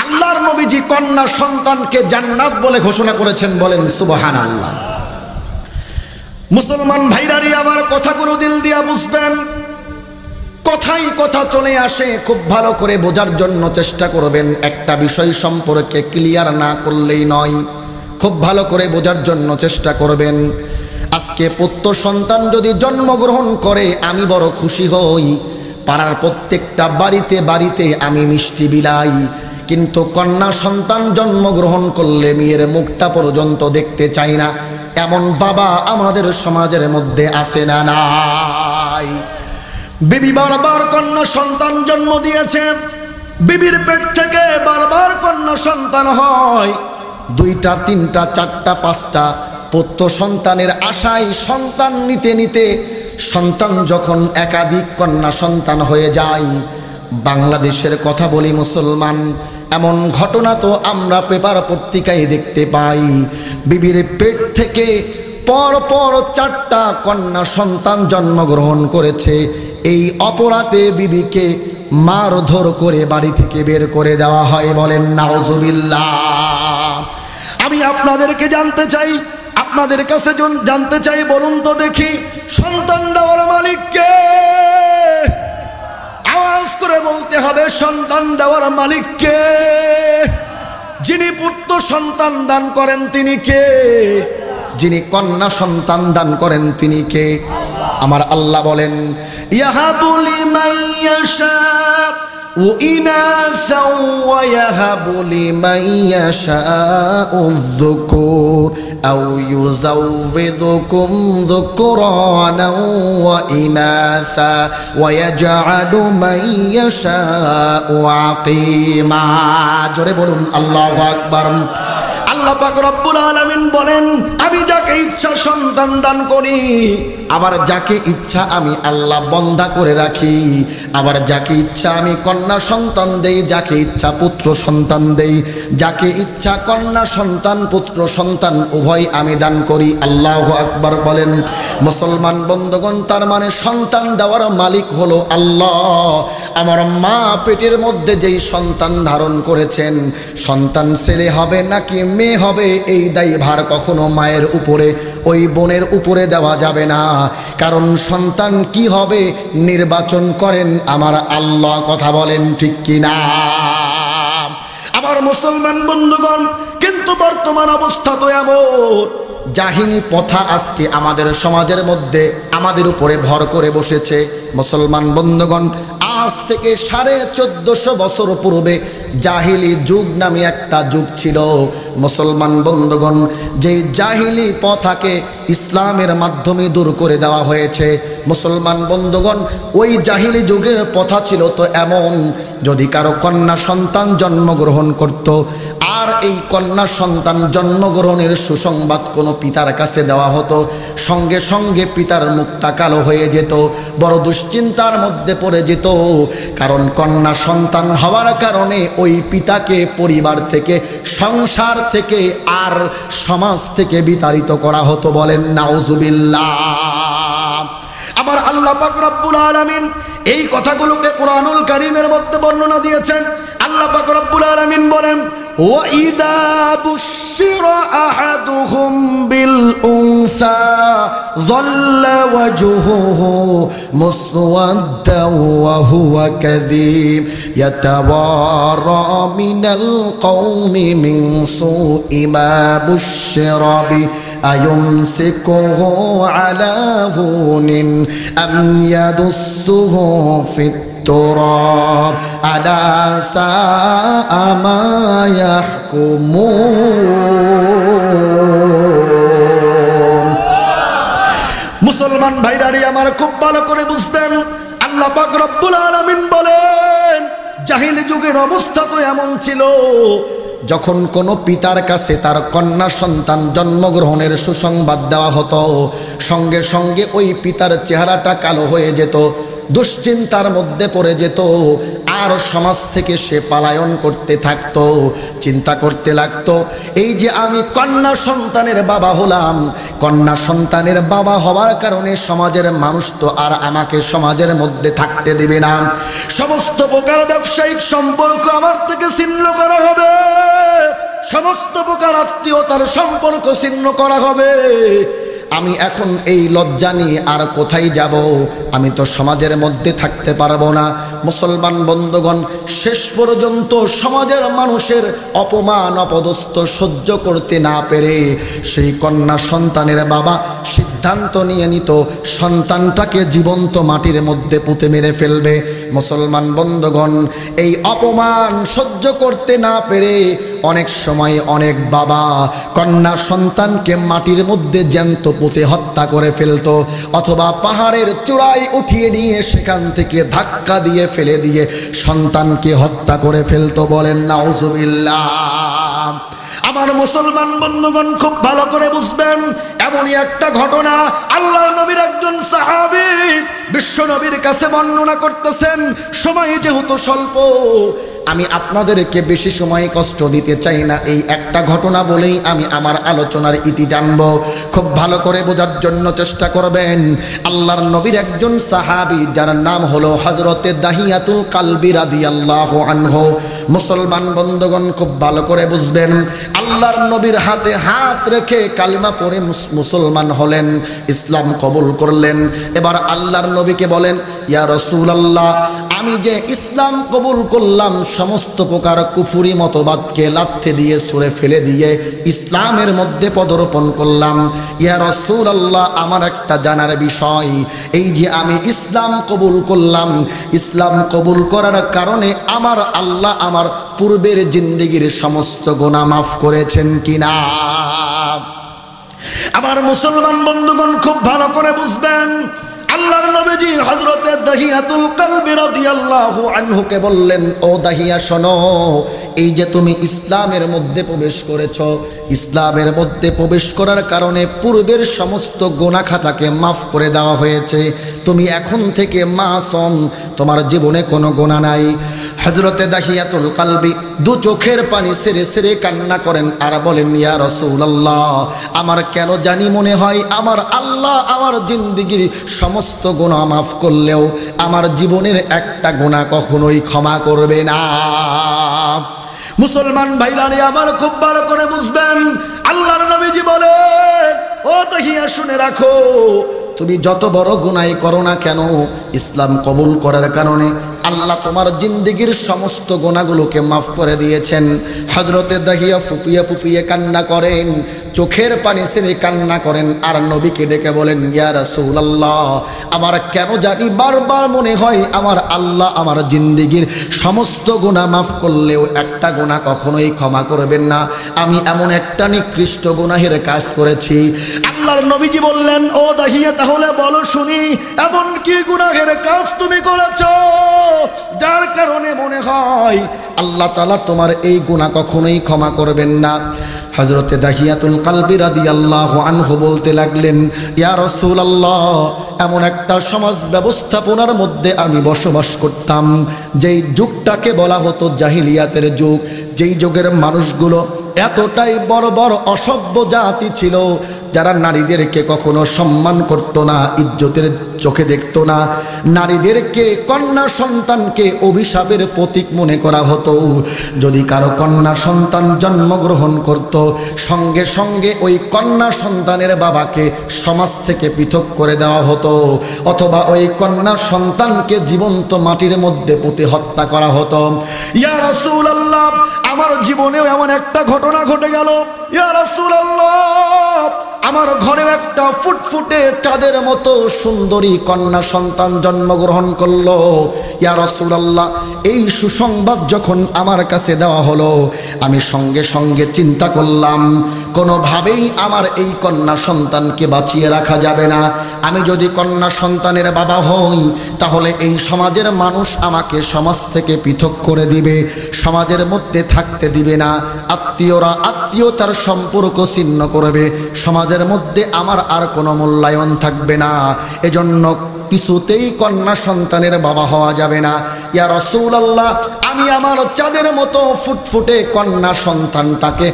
আল্লাহর নবীজি কন্যা সন্তানকে জান্নাত বলে ঘোষণা করেছেন। বলেন সুবহানাল্লাহ। মুসলমান ভাইরারি আমার কথাগুলো দিল দিয়া বুঝবেন। কথাই কথা চলে আসে, খুব ভালো করে বোঝার জন্য চেষ্টা করবেন। একটা বিষয় সম্পর্কে ক্লিয়ার না করলেই নয়, খুব ভালো করে বোঝার জন্য চেষ্টা করবেন। আজকে পুত্র সন্তান যদি জন্মগ্রহণ করে আমি বড় খুশি হই, পাড়ার প্রত্যেকটা বাড়িতে বাড়িতে আমি মিষ্টি বিলাই, কিন্তু কন্যা সন্তান জন্মগ্রহণ করলে মেয়ের মুখটা পর্যন্ত দেখতে চাই না, এমন বাবা আমাদের সমাজের মধ্যে আছে না নাই? বিবি বারবার কন্যা সন্তান জন্ম দিয়েছে, বিবির পেট থেকে বারবার কন্যা সন্তান হয়। 2টা, 3টা, 4টা, 5টা পুত্র সন্তানের আশায় সন্তান নিতে নিতে সন্তান যখন একাধিক কন্যা সন্তান হয়ে যায়, বাংলাদেশের কথা বলি মুসলমান, এমন ঘটনা তো আমরা পেপার পত্রিকায় দেখতে পাই। বিবির পেট থেকে পর পর 4টা কন্যা সন্তান জন্মগ্রহণ করেছে। এই অপরাধে বিবিকে মারধর করে বাড়ি থেকে বের করে দেওয়া হয়। বলেন নাউজুবিল্লাহ। আমি আপনাদেরকে জানতে চাই, আপনাদের কাছে জানতে চাই, বলুন তো দেখি, সন্তান দেওয়ার মালিক কে? আওয়াজ করে বলতে হবে, সন্তান দেওয়ার মালিক কে? যিনি পুত্র সন্তান দান করেন তিনি কে? যিনি কন্যা সন্তান দান করেন তিনি কে? আমার আল্লাহ বলেন, ইয়াহাবু লিমান ইয়াশা وإناثا ويهب لمن يشاء الذكور أو يزوجكم ذكرانا وإناثا ويجعل من يشاء عقيما জোরে বলুন আল্লাহু আকবার আল্লাহ পাক রব্বুল আলামিন বলেন আমি যাকে ইচ্ছা সন্তান দান করি আবার যাকে ইচ্ছা আমি আল্লাহ বন্ধা করে রাখি আবার যাকে ইচ্ছা আমি কন্যা সন্তান দেই যাকে ইচ্ছা পুত্র সন্তান দেই যাকে ইচ্ছা কন্যা সন্তান পুত্র সন্তান উভয় আমি দান করি আল্লাহু আকবার বলেন মুসলমান বন্ধুগণ তার মানে সন্তান দেওয়ার মালিক হলো আল্লাহ আমার মা পেটের মধ্যে যেই সন্তান ধারণ করেছেন সন্তান ছেলে হবে নাকি মেয়ে হবে এই দায়ভার কখনো মায়ের উপরে ওই বোনের উপরে দেওয়া যাবে না কারণ সন্তান কি হবে নির্বাচন করেন আমার আল্লাহ কথা বলেন ঠিক কি না আমার মুসলমান বন্ধুগণ কিন্তু বর্তমান অবস্থা তো এমন জাহিনী প্রথা আজকে আমাদের সমাজের মধ্যে আমাদের উপরে ভর করে বসেছে মুসলমান বন্ধুগণ আজ থেকে 1450 বছর পূর্বে জাহিলি যুগ নামে একটা যুগ ছিল মুসলমান বন্ধুগণ যে জাহিলি প্রথাকে ইসলামের মাধ্যমে দূর করে দেওয়া হয়েছে মুসলমান বন্ধুগণ ওই জাহিলি যুগের প্রথা ছিল তো এমন যদি কারো কন্যা সন্তান জন্মগ্রহণ করত আর এই কন্যা সন্তান জন্মগ্রহণের সুসংবাদ কোনো পিতার কাছে দেওয়া হতো সঙ্গে সঙ্গে পিতার মুখটা কালো হয়ে যেত বড় দুশ্চিন্তার মধ্যে পড়ে যেত কারণ কন্যা সন্তান হওয়ার কারণে ওই পিতাকে পরিবার থেকে সংসার থেকে আর সমাজ থেকে বিতাড়িত করা হতো বলেন নাউজুবিল্লাহ আমার আল্লাহ পাক রব্বুল আলামিন এই কথাগুলোকে কুরআনুল কারীমের মধ্যে বর্ণনা দিয়েছেন আল্লাহ পাক রব্বুল আলামিন বলেন وَإِذَا بُشِّرَ أَحَدُهُم بِالْأُنثَى ظَلَّ وَجْهُهُ مُسْوَدًّا وَهُوَ كَظِيمٌ يَتَوَارَى مِنَ الْقَوْمِ مِنْ سُوءِ مَا بُشِّرَ بِهِ أَيُمْسِكُهُ عَلَى هُونٍ أَمْ يَدُسُّهُ فِي التراب ألا ساء ما يحكمون মুসলমান ভাইরারি আমার খুব ভালো করে বুঝবেন আল্লাহ পাক রব্বুল আলামিন বলেন জাহিলি যুগের অবস্থা তো এমন ছিল যখন কোনো পিতার কাছে তার কন্যা সন্তান জন্মগ্রহণের সুসংবাদ দেওয়া হতো সঙ্গে সঙ্গে ওই পিতার চেহারাটা কালো হয়ে যেত দুশ্চিন্তার মধ্যে পড়ে যেত আর সমাজ থেকে সে পলায়ন করতে থাকতো চিন্তা করতে লাগতো এই যে আমি কন্যা সন্তানের বাবা হলাম কন্যা সন্তানের বাবা হওয়ার কারণে সমাজের মানুষ তো আর আমাকে সমাজের মধ্যে থাকতে দেবে না সমস্ত প্রকার ব্যবসায়িক সম্পর্ক আমার থেকে ছিন্ন করা হবে সমস্ত প্রকার আত্মীয়তার সম্পর্ক ছিন্ন করা হবে আমি এখন এই লজ্জা নিয়ে আর কোথায় যাব আমি তো সমাজের মধ্যে থাকতে পারবো না মুসলমান বন্ধুগণ শেষ পর্যন্ত সমাজের মানুষের অপমান অপদস্থ সহ্য করতে না পেরে সেই কন্যা সন্তানের বাবা সিদ্ধান্ত নিয়ে নিত সন্তানটাকে জীবন্ত মাটির মধ্যে পুঁতে মেরে ফেলবে মুসলমান বন্ধুগণ এই অপমান সহ্য করতে না পেরে অনেক সময় অনেক বাবা কন্যা সন্তানকে মাটির মধ্যে জ্যান্ত পুঁতে হত্যা করে ফেলতো অথবা পাহাড়ের চূড়ায় উঠিয়ে নিয়ে সেখান থেকে ধাক্কা দিয়ে ফেলে দিয়ে সন্তানকে হত্যা করে ফেলতো বলেন নাউজুবিল্লাহ আমার মুসলমান বন্ধুগণ খুব ভালো করে বুঝবেন এমনই একটা ঘটনা আল্লাহর নবীর একজন সাহাবী বিশ্ব নবীর কাছে বর্ণনা করতেছেন সময় যেহেতু স্বল্প আমি আপনাদেরকে বেশি সময় কষ্ট দিতে চাই না এই একটা ঘটনা বলেই আমি আমার আলোচনার ইতি টানব খুব ভালো করে বোঝার জন্য চেষ্টা করবেন আল্লাহর নবীর একজন সাহাবী যার নাম হলো হযরতে দাহিয়াতুল কালবি রাদিয়াল্লাহু আনহু মুসলমান বন্ধুগণ খুব ভালো করে বুঝবেন, আল্লাহর নবীর হাতে হাত রেখে কালিমা পড়ে মুসলমান হলেন, ইসলাম কবুল করলেন। এবার আল্লাহর নবীকে বলেন, ইয়া রাসূলুল্লাহ, আমি যে ইসলাম কবুল করলাম, সমস্ত প্রকার কুফরি মতবাদকে লাথি দিয়ে ছুঁড়ে ফেলে দিয়ে ইসলামের মধ্যে পদার্পণ করলাম। ইয়া রাসূলুল্লাহ, আমার একটা জানার বিষয়, এই যে আমি ইসলাম কবুল করলাম, ইসলাম কবুল করার কারণে আমার আল্লাহ আমার পূর্বের জিন্দেগির সমস্ত গুনাহ মাফ করেছেন কিনা? আমার মুসলমান বন্ধুগণ খুব ভালো করে বুঝবেন, আল্লাহর নবীজি হযরতে দাহিয়াতুল কলবি রাদিয়াল্লাহু আনহুকে বললেন, ও দাহিয়া শোনো, এই যে তুমি ইসলামের মধ্যে প্রবেশ করেছো, ইসলামের মধ্যে প্রবেশ করার কারণে পূর্বের সমস্ত গুনাহ খাতাকে মাফ করে দেওয়া হয়েছে, তুমি এখন থেকে মাসুম, তোমার জীবনে কোনো গুনাহ নাই। হযরতে দাহিয়াতুল কলবি দু চোখের পানি ছেড়ে ছেড়ে কান্না করেন আর বলেন, ইয়া রাসূলুল্লাহ, আমার কেন জানি মনে হয় আমার আল্লাহ আমার জিন্দেগির সমস্ত গুনাহ মাফ করলেও আমার জীবনের একটা গুনাহ কখনোই ক্ষমা করবে না। মুসলমান ভাইরানি আমার খুব ভালো করে বুঝবেন, আল্লাহর নবীজি বলেন, ও দাহিয়া শুনে রাখো, তুমি যত বড় গুনাহ করো না কেন, ইসলাম কবুল করার কারণে আল্লাহ তোমার জিন্দেগির সমস্ত গুনাহগুলোকে মাফ করে দিয়েছেন। হযরতে দাহিয়া ফুফিয়ে ফুফিয়ে কান্না করেন, চোখের পানি ছেড়ে কান্না করেন আর নবীকে ডেকে বলেন, ইয়া রাসূলুল্লাহ, আমার কেন জানি বারবার মনে হয় আমার আল্লাহ আমার জিন্দেগির সমস্ত গুনাহ মাফ করলেও একটা গুনাহ কখনোই ক্ষমা করবেন না। আমি এমন একটা নিকৃষ্ট গুনাহের কাজ করেছি। আল্লাহর নবীজি বললেন, ও দাহিয়া, তাহলে বলো শুনি, এমন কি গুনাহের কাজ তুমি করেছো যার কারণে মনে হয় আল্লাহ তাআলা তোমার এই গুনাহ কখনোই ক্ষমা করবেন না? হযরতে দাহিয়াতুল কলবি রাদিয়াল্লাহু আনহু বলতে লাগলেন, ইয়া রাসূলুল্লাহ, এমন একটা সমাজ ব্যবস্থাপনার মধ্যে আমি বসবাস করতাম যেই যুগটাকে বলা হতো জাহিলিয়াতের যুগ, যেই যুগের মানুষগুলো এতটাই বড় বড় অসভ্য জাতি ছিল, যারা নারীদেরকে কখনো সম্মান করত না, ইজ্জতের চোখে দেখত না, নারীদেরকে, কন্যা সন্তানকে অভিশাপের প্রতীক মনে করা হতো। যদি কারো কন্যা সন্তান জন্মগ্রহণ করত, সঙ্গে সঙ্গে ওই কন্যা সন্তানের বাবাকে সমাজ থেকে পৃথক করে দেওয়া হতো, অথবা ওই কন্যা সন্তানকে জীবন্ত মাটির মধ্যে পুঁতে হত্যা করা হতো। ইয়া রাসূলুল্লাহ, আমার জীবনেও এমন একটা ঘটনা ঘটে গেল। ইয়া রাসূলুল্লাহ, আমার ঘরে একটা ফুটফুটে চাঁদের মতো সুন্দরী কন্যা সন্তান জন্মগ্রহণ করলো। ইয়া রাসূলুল্লাহ, এই সুসংবাদ যখন আমার কাছে দেওয়া হলো, আমি সঙ্গে সঙ্গে চিন্তা করলাম, কোনোভাবেই আমার এই কন্যা সন্তানকে বাঁচিয়ে রাখা যাবে না। আমি যদি কন্যা সন্তানের বাবা হই, তাহলে এই সমাজের মানুষ আমাকে সমাজ থেকে পৃথক করে দিবে, সমাজের মধ্যে থাকতে দিবে না, আত্মীয়রা আত্মীয়তার সম্পর্ক ছিন্ন করবে, সমাজের মধ্যে আমার আর কোনো মূল্যায়ন থাকবে না। এজন্য কিছুতেই কন্যা সন্তানের বাবা হওয়া যাবে না। ইয়া রাসূলুল্লাহ, আমি আমার চাঁদের মতো ফুটফুটে কন্যা সন্তানটাকে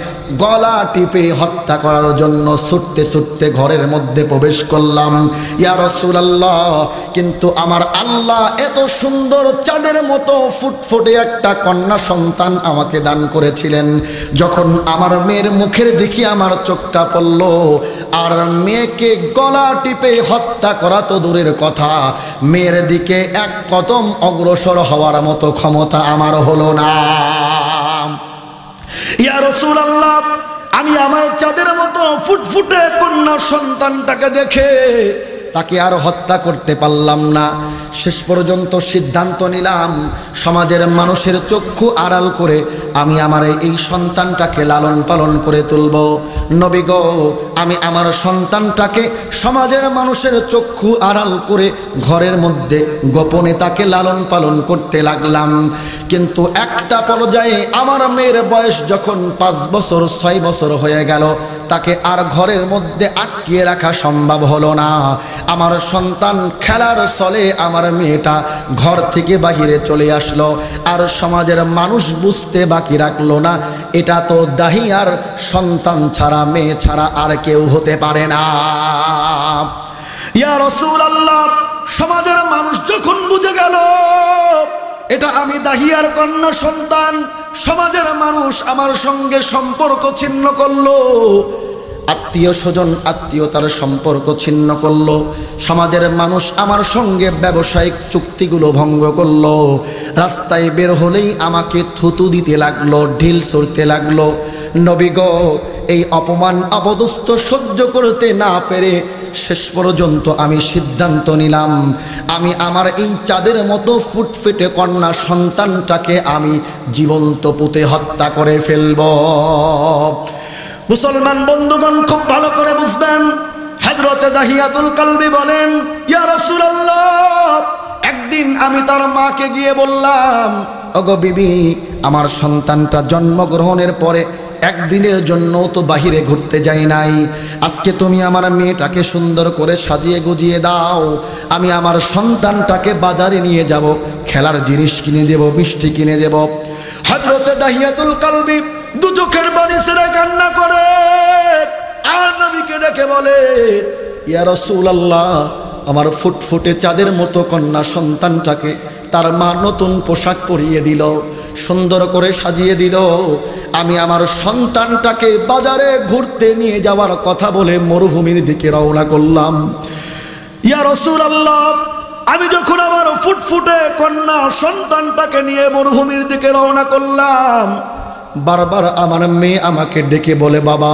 গলা টিপে হত্যা করার জন্য ছুটতে ছুটতে ঘরের মধ্যে প্রবেশ করলাম। ইয়া রাসূলুল্লাহ, কিন্তু আমার আল্লাহ এত সুন্দর চাঁদের মতো ফুটফুটে একটা কন্যা সন্তান আমাকে দান করেছিলেন। যখন আমার মেয়ের মুখের দিকে আমার চোখটা পড়ল, আর মেয়েকে গলা টিপে হত্যা করা তো দূরের কথা, মেয়ের দিকে এক কদম অগ্রসর হওয়ার মতো ক্ষমতা আমার হলো না। ইয়া রাসূলুল্লাহ, আমি আমার চাঁদের মতো ফুটফুটে কন্যা সন্তানটাকে দেখে তাকে আর হত্যা করতে পারলাম না। শেষ পর্যন্ত সিদ্ধান্ত নিলাম, সমাজের মানুষের চক্ষু আড়াল করে আমি আমার এই সন্তানটাকে লালন পালন করে তুলব। নবী গো, আমি আমার সন্তানটাকে সমাজের মানুষের চক্ষু আড়াল করে ঘরের মধ্যে গোপনে তাকে লালন পালন করতে লাগলাম। কিন্তু একটা পর্যায়ে আমার মেয়ের বয়স যখন 5 বছর 6 বছর হয়ে গেল, তাকে আর ঘরের মধ্যে আটকিয়ে রাখা সম্ভব হলো না। আমার সন্তান খেলার ছলে আমার মেয়েটা ঘর থেকে বাহিরে চলে আসলো, আর সমাজের মানুষ বুঝতে বাকি রাখলো না, এটা তো দাহিয়ার সন্তান ছাড়া, মেয়ে ছাড়া আর কেউ হতে পারে না। ইয়া রাসূলুল্লাহ, সমাজের মানুষ যখন বুঝে গেল এটা আমি দাহিয়ার কন্যা সন্তান, সমাজের মানুষ আমার সঙ্গে সম্পর্ক ছিন্ন করলো, আত্মীয় স্বজন আত্মীয়তার সম্পর্ক ছিন্ন করলো, সমাজের মানুষ আমার সঙ্গে ব্যবসায়িক চুক্তিগুলো ভঙ্গ করলো, রাস্তায় বের হলেই আমাকে থুতু দিতে লাগলো, ঢিল ছুড়তে লাগলো। নবী গো, এই অপমান অপদস্থ সহ্য করতে না পেরে শেষ পর্যন্ত আমি সিদ্ধান্ত নিলাম, আমি আমার এই চাঁদের মতো ফুটফুটে কন্যা সন্তানটাকে আমি জীবন্ত পুঁতে হত্যা করে ফেলব। মুসলমান বন্ধুগণ, খুব ভালো করে বুঝবেন, হযরতে দাহিয়াতুল কালবি বলেন, ইয়া রাসূলুল্লাহ, একদিন আমি তার মাকে গিয়ে বললাম, ওগো বিবি, আমার সন্তানটা জন্মগ্রহণের পরে একদিনের জন্য তো বাহিরে ঘুরতে যাই নাই, আজকে তুমি আমার মেয়েটাকে সুন্দর করে সাজিয়ে গুজিয়ে দাও, আমি আমার সন্তানটাকে বাজারে নিয়ে যাব, খেলার জিনিস কিনে দেব, মিষ্টি কিনে দেব। হযরতে দাহিয়াতুল কালবি দু চোখের পানি ছেড়ে কান্না করে আর নবীকে ডেকে বলে, ইয়া রাসূলুল্লাহ, আমার ফুটফুটে চাঁদের মতো কন্যা সন্তানটাকে তার মা নতুন পোশাক পরিয়ে দিল, সুন্দর করে সাজিয়ে দিল, আমি আমার সন্তানটাকে বাজারে ঘুরতে নিয়ে যাওয়ার কথা বলে মরুভূমির দিকে রওনা করলাম। ইয়া রাসূলুল্লাহ, আমি যখন আমার ফুটফুটে কন্যা সন্তানটাকে নিয়ে মরুভূমির দিকে রওনা করলাম, বারবার আমার মেয়ে আমাকে ডেকে বলে, বাবা,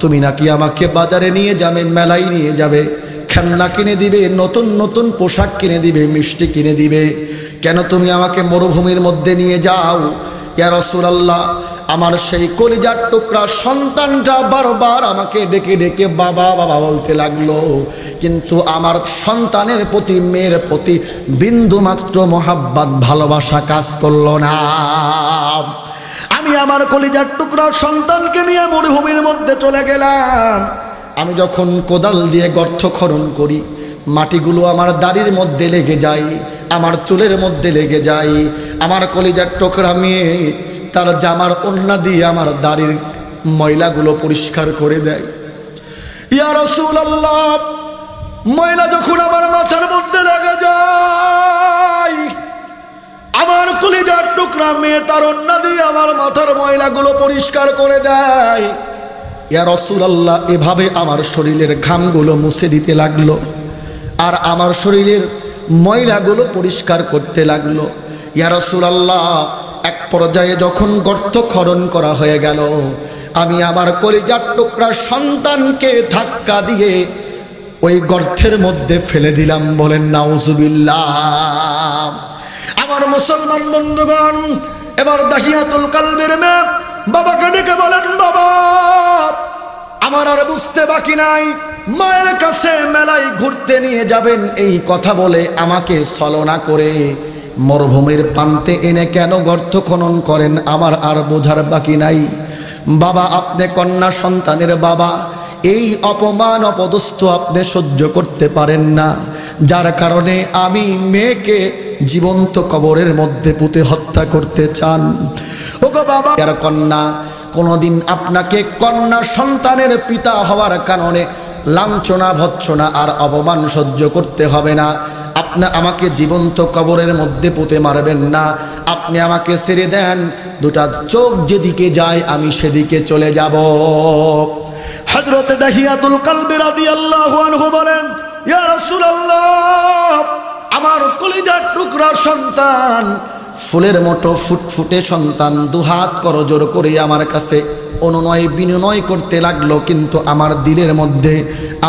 তুমি নাকি আমাকে বাজারে নিয়ে যাবে, মেলায় নিয়ে যাবে, খেলনা কিনে দিবে, নতুন নতুন পোশাক কিনে দিবে, মিষ্টি কিনে দিবে, কেন তুমি আমাকে মরুভূমির মধ্যে নিয়ে যাও? ইয়া রাসূলুল্লাহ, আমার সেই কলিজার টুকরা সন্তানটা বারবার আমাকে ডেকে ডেকে বাবা বাবা বলতে লাগলো, কিন্তু আমার সন্তানের প্রতি, মেয়ের প্রতি বিন্দু মাত্র মহাব্বত ভালোবাসা কাজ করলো না। আমি আমার কলিজার টুকরা সন্তানকে নিয়ে মরুভূমির মধ্যে চলে গেলাম। আমি যখন কোদাল দিয়ে গর্ত খনন করি, মাটিগুলো আমার দাড়ির মধ্যে লেগে যায়, আমার চুলের মধ্যে লেগে যায়। আমার কলিজার টুকরা মেয়ে তার জামার ওড়না দিয়ে আমার দাড়ির ময়লাগুলো পরিষ্কার করে দেয়। ইয়া রাসূলুল্লাহ, ময়লা যখন আমার মাথার মধ্যে লেগে যায়, আমার কলিজার টুকরা মেয়ে তার ওড়না দিয়ে আমার মাথার ময়লাগুলো পরিষ্কার করে দেয়। ইয়া রাসূলুল্লাহ, এভাবে আমার শরীরের ঘামগুলো মুছে দিতে লাগলো আর আমার শরীরের ময়লাগুলো পরিষ্কার করতে লাগলো। ইয়া রাসূলুল্লাহ, এক পর্যায়ে যখন গর্ত খনন করা হয়ে গেল, আমি আমার কলিজার টুকরা সন্তানকে ধাক্কা দিয়ে ওই গর্তের মধ্যে ফেলে দিলাম। বলেন নাউজুবিল্লাহ। আমার মুসলমান বন্ধুগণ, এবার দাহিয়াতুল কালবির মেয়ে বাবাকে ডেকে বলেন, বাবা, আমার আর বুঝতে বাকি নাই, মায়ের কাছে মেলায় ঘুরতে নিয়ে যাবেন এই কথা বলে আমাকে ছলনা করে মরুভূমির প্রান্তে এনে কেন গর্ত খনন করেন, আমার আর বোঝার বাকি নাই। বাবা, আপনি কন্যা সন্তানের বাবা, এই অপমান অপদস্থ আপনি সহ্য করতে পারেন না, যার কারণে আমি মেয়েকে জীবন্ত কবরের মধ্যে পুঁতে হত্যা করতে চান। ওগো বাবা, আর কন্যা, কোনোদিন আপনাকে কন্যা সন্তানের পিতা হওয়ার কারণে লাঞ্ছনা ভৎসনা আর অপমান সহ্য করতে হবে না। আপনি আমাকে জীবন্ত কবরের মধ্যে পুঁতে মারবেন না, আপনি আমাকে ছেড়ে দেন, দুটা চোখ যেদিকে যায় আমি সেদিকে চলে যাব। হযরতে দাহিয়াতুল কালবি রাদিয়াল্লাহু আনহু বলেন, ইয়া রাসূলুল্লাহ, আমার কলিজার টুকরা সন্তান, ফুলের মতো ফুটফুটে সন্তান দুহাত করজোড় করে আমার কাছে অনুনয় বিনয় করতে লাগলো, কিন্তু আমার দিলের মধ্যে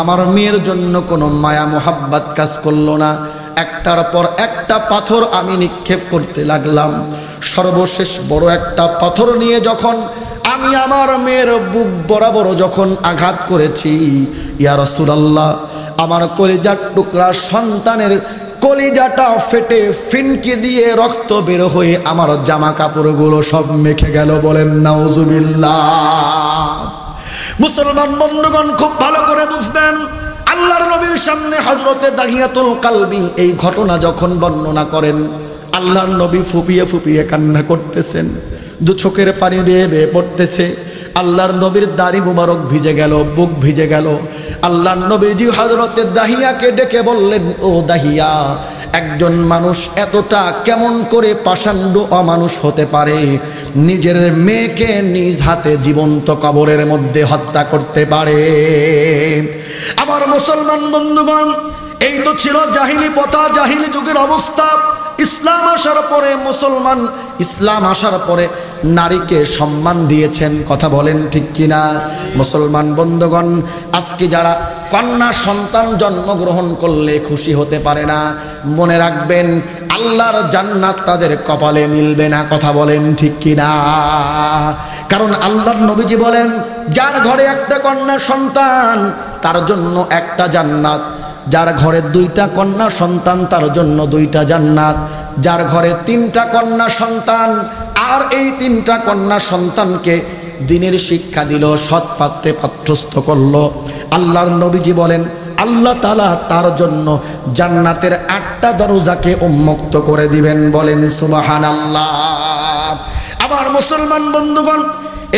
আমার মেয়ের জন্য কোনো মায়া মোহাব্বত কাজ করলো না। একটার পর একটা পাথর আমি নিক্ষেপ করতে লাগলাম। সর্বশেষ বড় একটা পাথর নিয়ে যখন আমি আমার মেয়ের বুক বরাবর যখন আঘাত করেছি, ইয়া রাসূলুল্লাহ, আমার কলিজার টুকরা সন্তানের কলিজাটা ফেটে ফিনকি দিয়ে রক্ত বের হয়ে আমার জামা কাপড়গুলো সব মেখে গেল। বলেন নাউজুবিল্লাহ। মুসলমান বন্ধুগণ, খুব ভালো করে বুঝবেন, আল্লাহর নবীর সামনে হযরতে দাহিয়াতুল কালবি এই ঘটনা যখন বর্ণনা করেন, আল্লাহর নবী ফুপিয়ে ফুপিয়ে কান্না করতেছেন, দু চোখের পানি দিয়ে বেয়ে পড়তেছে। আল্লাহর নবীর দাড়ি মুবারক ভিজে গেল, বুক ভিজে গেল। আল্লাহর নবীজি হযরতে দাহিয়াকে ডেকে বললেন, ও দাহিয়া, একজন মানুষ এতটা কেমন করে পাষাণ্ড অমানুষ হতে পারে, নিজের মেয়েকে নিজ হাতে জীবন্ত কবরের মধ্যে হত্যা করতে পারে? আমার মুসলমান বন্ধুগণ, এই তো ছিল জাহিলি প্রথা, জাহিলি যুগের অবস্থা। ইসলাম আসার পরে মুসলমান, ইসলাম আসার পরে নারীকে সম্মান দিয়েছেন। কথা বলেন ঠিক কিনা? মুসলমান বন্ধুগণ, আজকে যারা কন্যা সন্তান জন্মগ্রহণ করলে খুশি হতে পারে না, মনে রাখবেন আল্লাহর জান্নাত তাদের কপালে মিলবে না। কথা বলেন ঠিক কিনা? কারণ আল্লাহর নবীজি বলেন, যার ঘরে একটা কন্যা সন্তান তার জন্য একটা জান্নাত, যার ঘরে দুইটা কন্যা সন্তান তার জন্য দুইটা জান্নাত, যার ঘরে তিনটা কন্যা সন্তান আর এই তিনটা কন্যা সন্তানকে দ্বীনের শিক্ষা দিল, সৎ পাত্রে পাত্রস্থ করলো, আল্লাহর নবীজি বলেন আল্লাহ তাআলা তার জন্য জান্নাতের 8টা দরজাকে উন্মুক্ত করে দিবেন। বলেন সুবহানাল্লাহ। আমার মুসলমান বন্ধুগণ,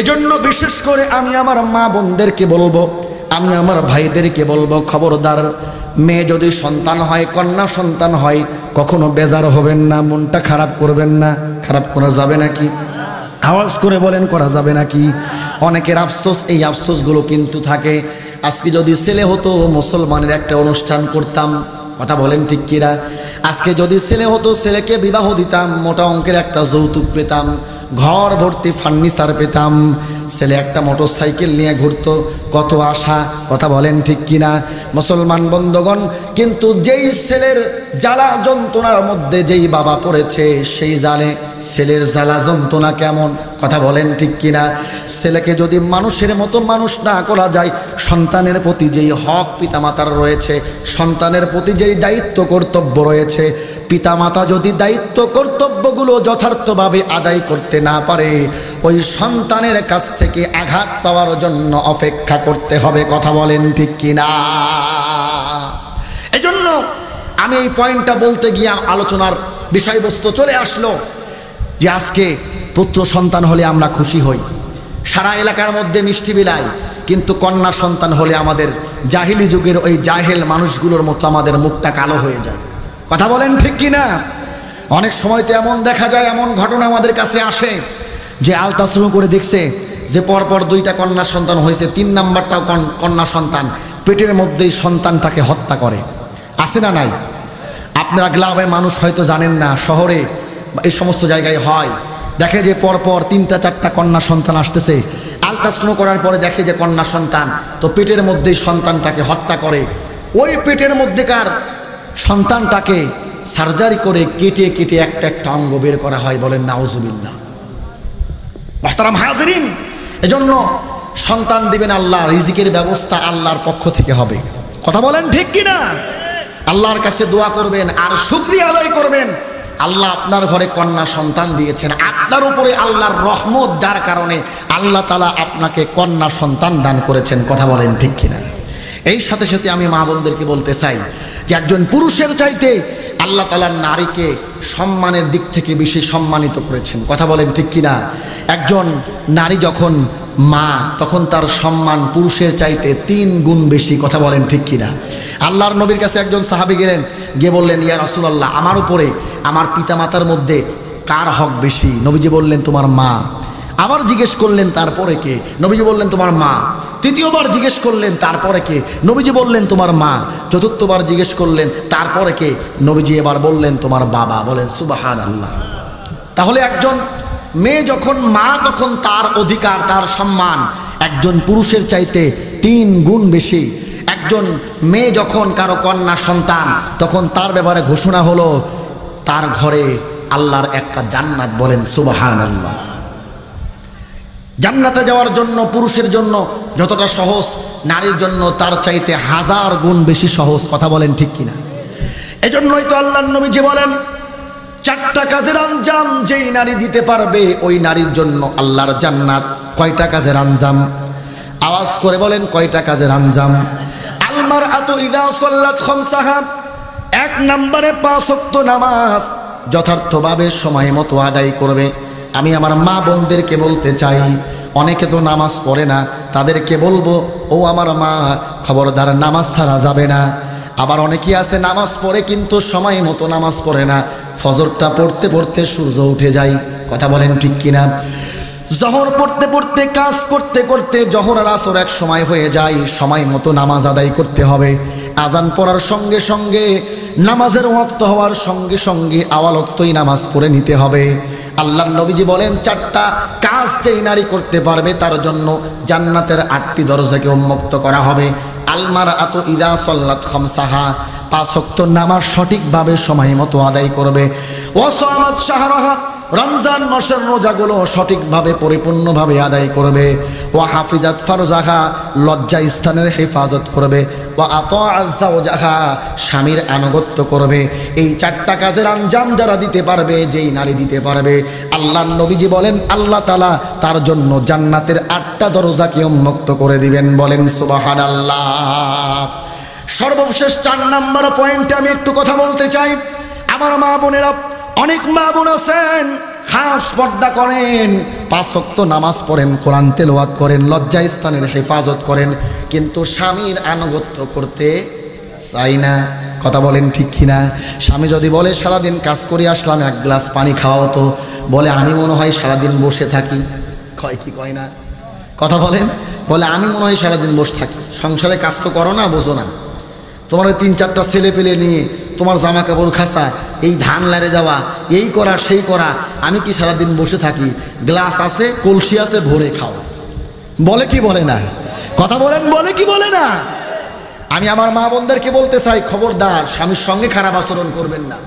এজন্য বিশেষ করে আমি আমার মা বোনদেরকে বলবো, আমি আমার ভাইদেরকে বলবো, খবরদার, মেয়ে যদি সন্তান হয়, কন্যা সন্তান হয়, কখনো বেজার হবেন না, মনটা খারাপ করবেন না। খারাপ করা যাবে নাকি? আওয়াজ করে বলেন, করা যাবে নাকি? অনেকের আফসোস, এই আফসোসগুলো কিন্তু থাকে। আজকে যদি ছেলে হতো, মুসলমানের একটা অনুষ্ঠান করতাম। কথা বলেন ঠিক কিনা? আজকে যদি ছেলে হতো, ছেলেকে বিবাহ দিতাম, মোটা অঙ্কের একটা যৌতুক পেতাম, ঘর ভর্তি ফার্নিচার পেতাম, ছেলে একটা মোটরসাইকেল নিয়ে ঘুরতো, কত আশা। কথা বলেন ঠিক কিনা? মুসলমান বন্ধুগণ, কিন্তু যেই ছেলের জ্বালা যন্ত্রণার মধ্যে যেই বাবা পড়েছে, সেই জানে ছেলের জ্বালা যন্ত্রণা কেমন। কথা বলেন ঠিক কিনা? ছেলেকে যদি মানুষের মতো মানুষ না করা যায়, সন্তানের প্রতি যেই হক পিতামাতার রয়েছে, সন্তানের প্রতি যেই দায়িত্ব কর্তব্য রয়েছে, পিতামাতা যদি দায়িত্ব কর্তব্যগুলো যথার্থভাবে আদায় করতে না পারে, ওই সন্তানের কাছ থেকে আঘাত পাওয়ার জন্য অপেক্ষা করতে হবে। কথা বলেন ঠিক কিনা? এজন্য আমি এই পয়েন্টটা বলতে গিয়ে আলোচনার বিষয়বস্তু চলে আসলো যে আজকে পুত্র সন্তান হলে আমরা খুশি হই, সারা এলাকার মধ্যে মিষ্টি বিলাই, কিন্তু কন্যা সন্তান হলে আমাদের জাহিলি যুগের ওই জাহেল মানুষগুলোর মতো আমাদের মুখটা কালো হয়ে যায়। কথা বলেন ঠিক কিনা? অনেক সময় তো এমন দেখা যায়, এমন ঘটনা আমাদের কাছে আসে যে আলতা শুরু করে দেখছে যে পরপর 2টা কন্যা সন্তান হয়েছে, 3 নাম্বারটাও কন্যা সন্তান, পেটের মধ্যেই সন্তানটাকে হত্যা করে। আছে না নাই? আপনারা গ্রামের মানুষ হয়তো জানেন না, শহরে এই সমস্ত জায়গায় হয়। দেখে যে পরপর 3টা 4টা কন্যা সন্তান আসতেছে, আলট্রাসাউন্ড করার পরে দেখে যে কন্যা সন্তান, তো পেটের মধ্যেই সন্তানটাকে হত্যা করে। ওই পেটের মধ্যেকার সন্তানটাকে সার্জারি করে কেটে কেটে একটা একটা অঙ্গ বের করা হয়। বলেন নাউজুবিল্লাহ। মুহতারাম হাজিরিন, এজন্য সন্তান দিবেন আল্লাহ, রিজিকের ব্যবস্থা আল্লাহর পক্ষ থেকে হবে। কথা বলেন ঠিক কিনা? আল্লাহর কাছে দোয়া করবেন আর শুকরিয়া আদায় করবেন। আল্লাহ আপনার ঘরে কন্যা সন্তান দিয়েছেন, আপনার উপরে আল্লাহর রহমত, যার কারণে আল্লাহ তাআলা আপনাকে কন্যা সন্তান দান করেছেন। কথা বলেন ঠিক কিনা? এই সাথে সাথে আমি মা বোনদেরকে বলতে চাই যে একজন পুরুষের চাইতে আল্লাহ তাআলা নারীকে সম্মানের দিক থেকে বেশি সম্মানিত করেছেন। কথা বলেন ঠিক কিনা? একজন নারী যখন মা, তখন তার সম্মান পুরুষের চাইতে 3 গুণ বেশি। কথা বলেন ঠিক কিনা? আল্লাহর নবীর কাছে একজন সাহাবী গেলেন, গিয়ে বললেন, ইয়া রাসূলুল্লাহ, আমার উপরে আমার পিতামাতার মধ্যে কার হক বেশি? নবীজি বললেন, তোমার মা। আবার জিজ্ঞেস করলেন, তারপরে কে? নবীজি বললেন, তোমার মা। তৃতীয়বার জিজ্ঞেস করলেন, তারপরে কে? নবীজি বললেন, তোমার মা। চতুর্থবার জিজ্ঞেস করলেন, তারপরে কে? নবীজি এবার বললেন, তোমার বাবা। বলেন সুবহানাল্লাহ। তাহলে একজন মেয়ে যখন মা, তখন তার অধিকার, তার সম্মান একজন পুরুষের চাইতে 3 গুণ বেশি। একজন মেয়ে যখন কারো কন্যা সন্তান, তখন তার ব্যাপারে ঘোষণা হলো তার ঘরে আল্লাহর একটা জান্নাত। বলেন সুবহানাল্লাহ। জান্নাতে যাওয়ার জন্য পুরুষের জন্য যতটা সহজ, নারীর জন্য তার চাইতে 1000 গুণ বেশি সহজ। কথা বলেন ঠিক কিনা? এজন্যই তো আল্লাহর নবীজি বলেন, 4টা কাজের আঞ্জাম যেই নারী দিতে পারবে, ওই নারীর জন্য আল্লাহর জান্নাত। কয়টা কাজের আঞ্জাম? আওয়াজ করে বলেন, কয়টা কাজের আঞ্জাম? আল মারআতু ইযা সাল্লাত খামসাহা, 1 নম্বরে 5 ওয়াক্ত নামাজ যথার্থভাবে সময় মতো আদায় করবে। আমি আমার মা বোনদেরকে বলতে চাই, অনেকে তো নামাজ পড়ে না, তাদেরকে বলবো, ও আমার মা, খবরদার নামাজ ছাড়া যাবে না। আবার অনেকেই আছে নামাজ পড়ে কিন্তু সময় মতো নামাজ পড়ে না, ফজরটা পড়তে পড়তে সূর্য উঠে যায়। কথা বলেন ঠিক কিনা? জহর পড়তে পড়তে কাজ করতে করতে জহর আর আসর এক সময় হয়ে যায়, সময় মতো নামাজ আদায় করতে হবে। আজান পড়ার সঙ্গে সঙ্গে নামাজের ওয়াক্ত হওয়ার সঙ্গে সঙ্গে আওয়াল ওয়াক্তই নামাজ পড়ে নিতে হবে। আল্লাহর নবীজি বলেন 4টা কাজ যেই নারী করতে পারবে তার জন্য জান্নাতের 8টি দরজাকে উন্মুক্ত করা হবে। আলমারআতু ইযা সাল্লাত খামসাহা, 5 ওয়াক্ত নামাজ সঠিকভাবে সময় মতো আদায় করবে। ওয়া সামাত শাহরাহা, রমজান মাসের রোজাগুলো সঠিকভাবে পরিপূর্ণভাবে আদায় করবে। ওয়া হাফিজাত ফারজাহা, লজ্জা স্থানের হেফাজত করবে। ওয়া আতাআত যাওজাহা, স্বামীর আনুগত্য করবে। এই 4টা কাজের আঞ্জাম যারা দিতে পারবে, যেই নারী দিতে পারবে, আল্লাহর নবীজি বলেন আল্লাহ তাআলা তার জন্য জান্নাতের 8টা দরজাকে উন্মুক্ত করে দিবেন। বলেন সুবহানাল্লাহ। সর্বশেষ 4 নম্বর পয়েন্টে আমি একটু কথা বলতে চাই। আমার মা বোনেরা, অনেক মা বোন আছেন খাস পর্দা করেন, 5 ওয়াক্ত নামাজ পড়েন, কোরআন তেলাওয়াত করেন, লজ্জা স্থানের হেফাজত করেন, কিন্তু স্বামীর আনুগত্য করতে চাই না। কথা বলেন ঠিক কিনা? স্বামী যদি বলে সারাদিন কাজ করে আসলাম, 1 গ্লাস পানি খাওয়াও তো, বলে আমি মনে হয় সারাদিন বসে থাকি। কয় কি কয় না? কথা বলেন। বলে আমি মনে হয় সারাদিন বসে থাকি। সংসারে কাজ তো করো না, বোঝো না। তোমার 3-4টা ছেলে পেলে নিয়ে তোমার জামা কাপড় খাসা, এই ধান লাড়ে যাওয়া, এই করা সেই করা, আমি কি সারাদিন বসে থাকি? গ্লাস আছে, কলসি আছে, ভরে খাও। বলে কি বলে না? কথা বলেন, বলে কি বলে না? আমি আমার মা বোনদেরকে বলতে চাই, খবরদার স্বামীর সঙ্গে খারাপ আচরণ করবেন না।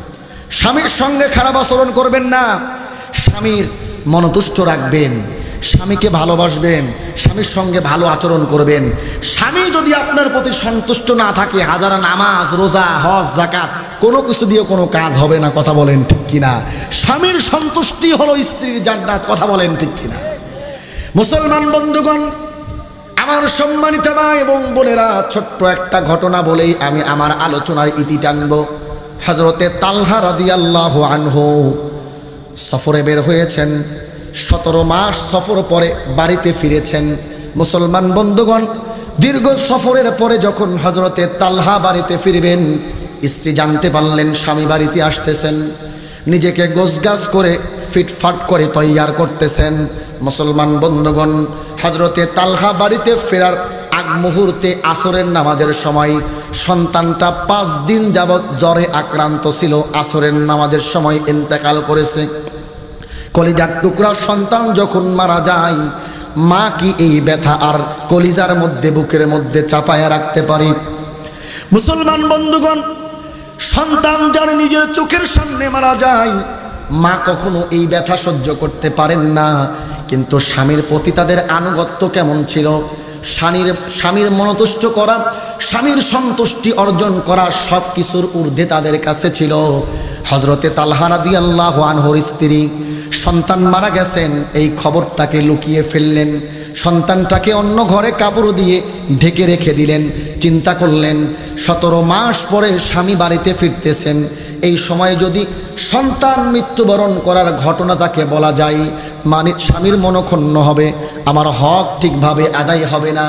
স্বামীর সঙ্গে খারাপ আচরণ করবেন না। স্বামীর মনতুষ্ট রাখবেন, স্বামীকে ভালোবাসবেন, স্বামীর সঙ্গে ভালো আচরণ করবেন। স্বামী যদি আপনার প্রতি সন্তুষ্ট না থাকে, হাজারা নামাজ রোজা হজ যাকাত কোনো কিছু দিয়ে কোনো কাজ হবে না। কথা বলেন ঠিক কিনা? স্বামীর সন্তুষ্টি হলো স্ত্রীর জান্নাত। কথা বলেন ঠিক কিনা? মুসলমান বন্ধুগণ, আমার সম্মানিত মা এবং বোনেরা, ছোট্ট একটা ঘটনা বলেই আমি আমার আলোচনার ইতি টানব। হযরতে তালহা রাদিয়াল্লাহু আনহু সফরে বের হয়েছেন, 17 মাস সফর পরে বাড়িতে ফিরেছেন। মুসলমান বন্ধুগণ, দীর্ঘ সফরের পরে যখন হযরতে তালহা বাড়িতে ফিরবেন, স্ত্রী জানতে পারলেন স্বামী বাড়িতে আসতেছেন, নিজেকে গোছগাছ করে ফিটফাট করে তৈয়ার করতেছেন। মুসলমান বন্ধুগণ, হযরতে তালহা বাড়িতে ফেরার আগ মুহূর্তে আসরের নামাজের সময় সন্তানটা 5 দিন যাবৎ জ্বরে আক্রান্ত ছিল, আসরের নামাজের সময় ইন্তেকাল করেছে। কলিজার টুকরা সন্তান যখন মারা যায়, মা কি এই ব্যথা আর কলিজার মধ্যে বুকের মধ্যে চাপায়া রাখতে পারে? মুসলমান বন্ধুগণ, সন্তান যার নিজের চোখের সামনে মারা যায়, মা কখনো এই ব্যথা সহ্য করতে পারেন না। কিন্তু স্বামীর প্রতি তাদের আনুগত্য কেমন ছিল? স্বামীর মনতুষ্ট করা, স্বামীর সন্তুষ্টি অর্জন করা সব কিছুর ঊর্ধ্বে তাদের কাছে ছিল। হযরতে তালহা রাদিয়াল্লাহু আনহুর স্ত্রী সন্তান মারা গেছেন এই খবরটাকে লুকিয়ে ফেললেন, সন্তানটাকে অন্য ঘরে কাপড় দিয়ে ঢেকে রেখে দিলেন। চিন্তা করলেন 17 মাস পরে স্বামী বাড়িতে ফিরতেছেন, এই সময় যদি সন্তান মৃত্যুবরণ করার ঘটনা তাকে বলা যায়, মানে স্বামীর মনক্ষুণ্ণ হবে, আমার হক ঠিকভাবে আদায় হবে না,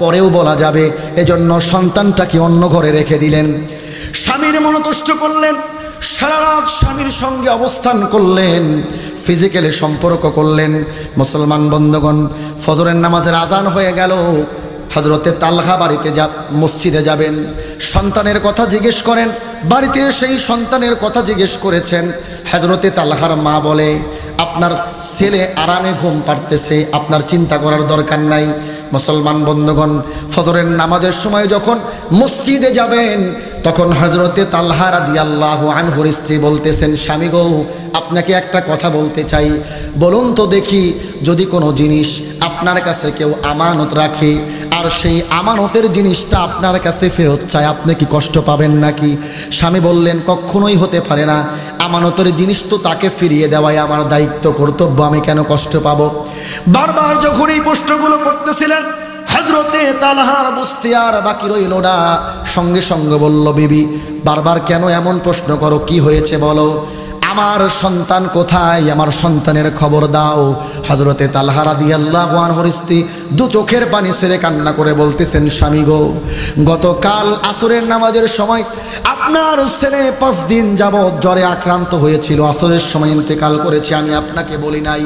পরেও বলা যাবে। এজন্য সন্তানটাকে অন্য ঘরে রেখে দিলেন। স্বামীর মনতুষ্ট করলেন, সারা রাত স্বামীর সঙ্গে অবস্থান করলেন, ফিজিক্যালি সম্পর্ক করলেন। মুসলমান বন্ধুগণ, ফজরের নামাজের আজান হয়ে গেল। হযরতে তালহা বাড়িতে মসজিদে যাবেন, সন্তানের কথা জিজ্ঞেস করেন। বাড়িতে সেই সন্তানের কথা জিজ্ঞেস করেছেন। হযরতে তালহার মা বলে, আপনার ছেলে আরামে ঘুম পাড়তেছে, আপনার চিন্তা করার দরকার নাই। মুসলমান বন্ধুগণ, ফজরের নামাজের সময় যখন মসজিদে যাবেন, তখন হযরতে তালহা রাদিয়াল্লাহু আনহুর স্ত্রী বলতেছেন, স্বামী গো, আপনাকে একটা কথা বলতে চাই, বলুন তো দেখি, যদি কোনো জিনিস আপনার কাছে কেউ আমানত রাখে আর সেই আমানতের জিনিসটা আপনার কাছে ফেরত চায়, আপনি কি কষ্ট পাবেন নাকি? স্বামী বললেন, কখনোই হতে পারে না, আমানতের জিনিস তো তাকে ফিরিয়ে দেওয়াই আমার দায়িত্ব, কর্তব্য, আমি কেন কষ্ট পাবো? বারবার যখন এই প্রশ্নগুলো করতেছিলেন, হযরতে তালহার বুঝতে আর বাকি রইল না, সঙ্গে সঙ্গে বলল, বিবি বারবার কেন এমন প্রশ্ন করো, কি হয়েছে বলো? আমার সন্তান কোথায়, আমার সন্তানের খবর দাও। হযরতে তালহা রাদিয়াল্লাহু আনহুর স্ত্রী দু চোখের পানি ছেড়ে কান্না করে বলতেছেন, স্বামী গো, গতকাল আসরের নামাজের সময় আপনার ছেলে 5 দিন যাবৎ জ্বরে আক্রান্ত হয়েছিল, আসরের সময় ইন্তেকাল করেছে, আমি আপনাকে বলি নাই।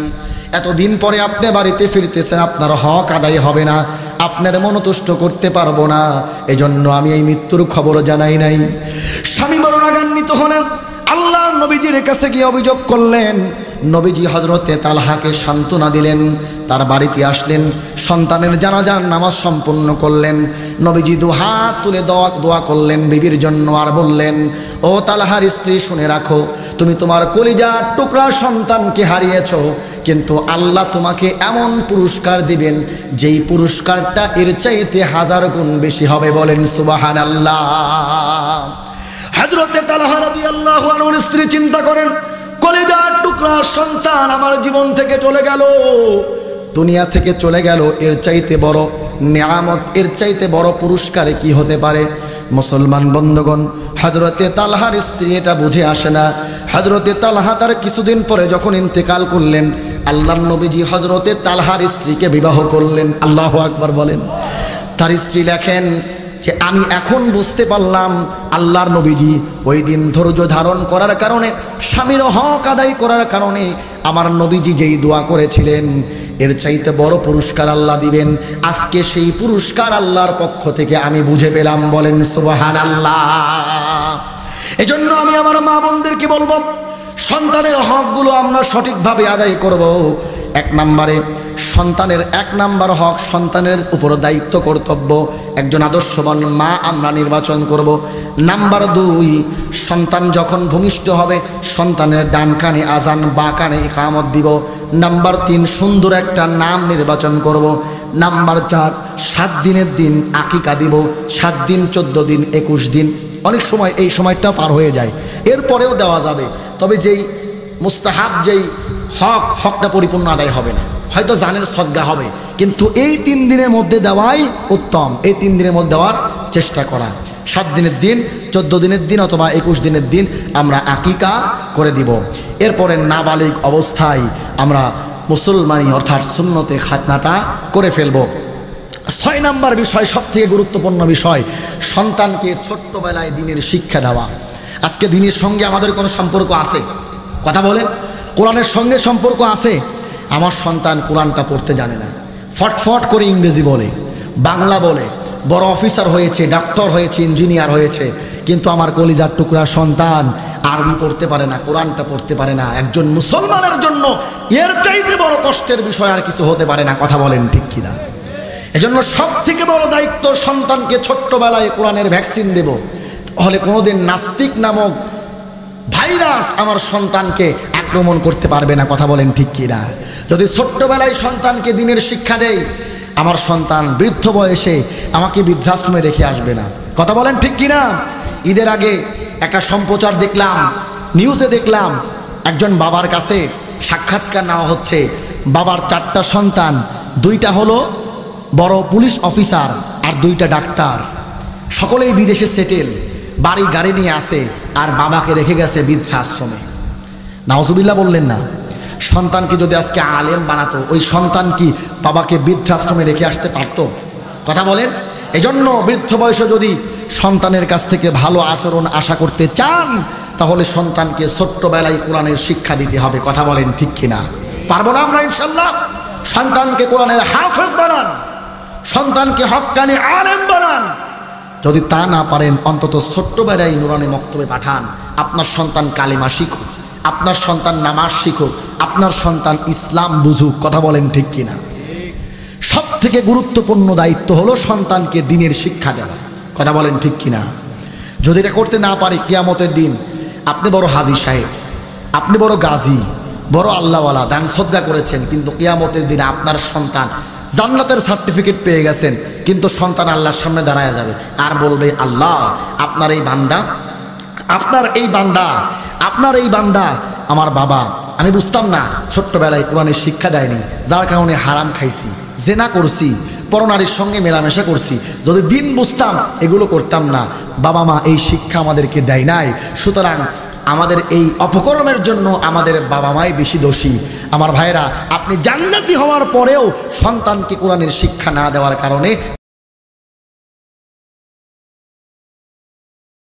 এতদিন পরে আপনি বাড়িতে ফিরতেছেন, আপনার হক আদায় হবে না, আপনার মনোতুষ্ট করতে পারবো না, এজন্য আমি এই মৃত্যুর খবর জানাই নাই। স্বামী বড় রাগান্বিত হলেন, আল্লাহ নবীজির কাছে গিয়ে অভিযোগ করলেন। নবীজি হযরতে তালহাকে সান্ত্বনা দিলেন, তার বাড়িতে আসলেন, সন্তানের জানাজার নামাজ সম্পন্ন করলেন। নবীজি দুহাত তুলে দোয়া করলেন বিবির জন্য, আর বললেন, ও তালহার স্ত্রী, শুনে রাখো, তুমি তোমার কলিজার টুকরা সন্তানকে হারিয়েছো, কিন্তু আল্লাহ তোমাকে এমন পুরস্কার দিবেন যেই পুরস্কারটা এর চাইতে 1000 গুণ বেশি হবে। বলেন সুবহানাল্লাহ। হযরতে তালহা রাদিয়াল্লাহু আনহুর স্ত্রী চিন্তা করেন, কলিজার টুকরা সন্তান আমার জীবন থেকে চলে গেল, দুনিয়া থেকে চলে গেল, এর চাইতে বড় নিয়ামত, এর চাইতে বড় পুরস্কার কি হতে পারে? মুসলমান বন্ধুগণ, হযরতে তালহার স্ত্রী এটা বুঝে আসে না। হযরতে তালহা তার কিছুদিন পরে যখন ইন্তেকাল করলেন, আল্লাহর নবীজি হযরতে তালহার স্ত্রীকে বিবাহ করলেন। আল্লাহু আকবার বলেন। তার স্ত্রী লেখেন যে আমি এখন বুঝতে পারলাম আল্লাহর নবীজি ওই দিন ধৈর্য ধারণ করার কারণে, স্বামীর হক আদায় করার কারণে আমার নবীজি যেই দোয়া করেছিলেন এর চাইতে বড় পুরস্কার আল্লাহ দিবেন। আজকে সেই পুরস্কার আল্লাহর পক্ষ থেকে আমি বুঝে পেলাম। বলেন সুবহানাল্লাহ। এজন্য আমি আমার মা বোনদেরকে বলবো, সন্তানের হকগুলো আমরা সঠিকভাবে আদায় করব। 1 নম্বরে সন্তানের 1 নম্বর হক, সন্তানের উপর দায়িত্ব কর্তব্য, একজন আদর্শবান মা আমরা নির্বাচন করব। নাম্বার 2, সন্তান যখন ভূমিষ্ঠ হবে সন্তানের ডান কানে আজান, বা কানে ইকামত দিব। নাম্বার 3, সুন্দর একটা নাম নির্বাচন করব। নাম্বার 4, 7 দিনের দিন আকিকা দিব। 7 দিন, 14 দিন, 21 দিন, অনেক সময় এই সময়টা পার হয়ে যায়, এরপরেও দেওয়া যাবে। তবে যেই মুস্তাহাব, যেই হকটা পরিপূর্ণ আদায় হবে না, হয়তো জানের সদকা হবে, কিন্তু এই 3 দিনের মধ্যে দেওয়াই উত্তম। এই 3 দিনের মধ্যে দেওয়ার চেষ্টা করা। 7 দিনের দিন, 14 দিনের দিন অথবা 21 দিনের দিন আমরা আকিকা করে দিব। এরপরে নাবালিগ অবস্থায় আমরা মুসলমানি অর্থাৎ সুন্নতে খাতনাটা করে ফেলব। 6 নম্বর বিষয়, সবথেকে গুরুত্বপূর্ণ বিষয়, সন্তানকে ছোট্টবেলায় দ্বীনের শিক্ষা দেওয়া। আজকে দ্বীনের সঙ্গে আমাদের কোনো সম্পর্ক আছে? কথা বলেন। কোরআনের সঙ্গে সম্পর্ক আছে? আমার সন্তান কোরআনটা পড়তে জানে না, ফটফট করে ইংরেজি বলে, বাংলা বলে, বড় অফিসার হয়েছে, ডাক্তার হয়েছে, ইঞ্জিনিয়ার হয়েছে, কিন্তু আমার কলিজার টুকরা সন্তান আরবি পড়তে পারে না, কোরআনটা পড়তে পারে না। একজন মুসলমানের জন্য এর চাইতে বড় কষ্টের বিষয় আর কিছু হতে পারে না। কথা বলেন ঠিক কিনা? এজন্য সব থেকে বড় দায়িত্ব, সন্তানকে ছোট্টবেলায় কোরআনের ভ্যাকসিন দেব। তাহলে কোনোদিন নাস্তিক নামক ভাইরাস আমার সন্তানকে আক্রমণ করতে পারবে না। কথা বলেন ঠিক কিনা? যদি ছোট্টবেলায় সন্তানকে দ্বীনের শিক্ষা দেই, আমার সন্তান বৃদ্ধ বয়সে আমাকে বৃদ্ধাশ্রমে রেখে আসবে না। কথা বলেন ঠিক কিনা? ঈদের আগে একটা সম্প্রচার দেখলাম, নিউজে দেখলাম, একজন বাবার কাছে সাক্ষাৎকার নেওয়া হচ্ছে। বাবার 4টা সন্তান, 2টা হলো বড় পুলিশ অফিসার আর 2টা ডাক্তার, সকলেই বিদেশে সেটেল, বাড়ি গাড়ি নিয়ে আসে, আর বাবাকে রেখে গেছে বৃদ্ধাশ্রমে। নাউজুবিল্লাহ বললেন না? সন্তানকে যদি আজকে আলেম বানাতো, ওই সন্তান কি বাবাকে বৃদ্ধাশ্রমে রেখে আসতে পারতো? কথা বলেন। এজন্য বৃদ্ধ বয়সে যদি সন্তানের কাছ থেকে ভালো আচরণ আশা করতে চান, তাহলে সন্তানকে ছোট্টবেলায় কোরআনের শিক্ষা দিতে হবে। কথা বলেন ঠিক কিনা? পারবো না আমরা ইনশাল্লাহ? সন্তানকে কোরআনের হাফেজ বানান, সন্তানকে হক্কানি আলেম বানান। যদি তা না পারেন, অন্তত ছোট্টবেলায় নুরানি মক্তবে পাঠান। আপনার সন্তান কালিমা শিখুক, আপনার সন্তান নামাজ শিখুক, আপনার সন্তান ইসলাম বুঝুক। কথা বলেন ঠিক কিনা? সব থেকে গুরুত্বপূর্ণ দায়িত্ব হলো সন্তানকে দ্বীনের শিক্ষা দেওয়া। কথা বলেন ঠিক কিনা? যদি এটা করতে না পারি, কিয়ামতের দিন আপনি বড় হাজী সাহেব, আপনি বড় গাজী, বড় আল্লাহওয়ালা, দান সদকা করেছেন, কিন্তু কিয়ামতের দিন আপনার সন্তান জান্নাতের সার্টিফিকেট পেয়ে গেছেন, কিন্তু সন্তান আল্লাহর সামনে দাঁড়ায় যাবে আর বলবে, আল্লাহ আপনার এই বান্দা, আপনার এই বান্দা, আপনার এই বান্দা আমার বাবা, আমি বুঝতাম না, ছোট্টবেলায় কোরআনের শিক্ষা দেয়নি, যার কারণে হারাম খাইছি, জেনা করছি, পরনারীর সঙ্গে মেলামেশা করছি। যদি দিন বুঝতাম এগুলো করতাম না। বাবা মা এই শিক্ষা আমাদেরকে দেয় নাই। সুতরাং আমাদের এই অপকর্মের জন্য আমাদের বাবা মাই বেশি দোষী। আমার ভাইরা, আপনি জান্নাতি হওয়ার পরেও সন্তানকে কোরআনের শিক্ষা না দেওয়ার কারণে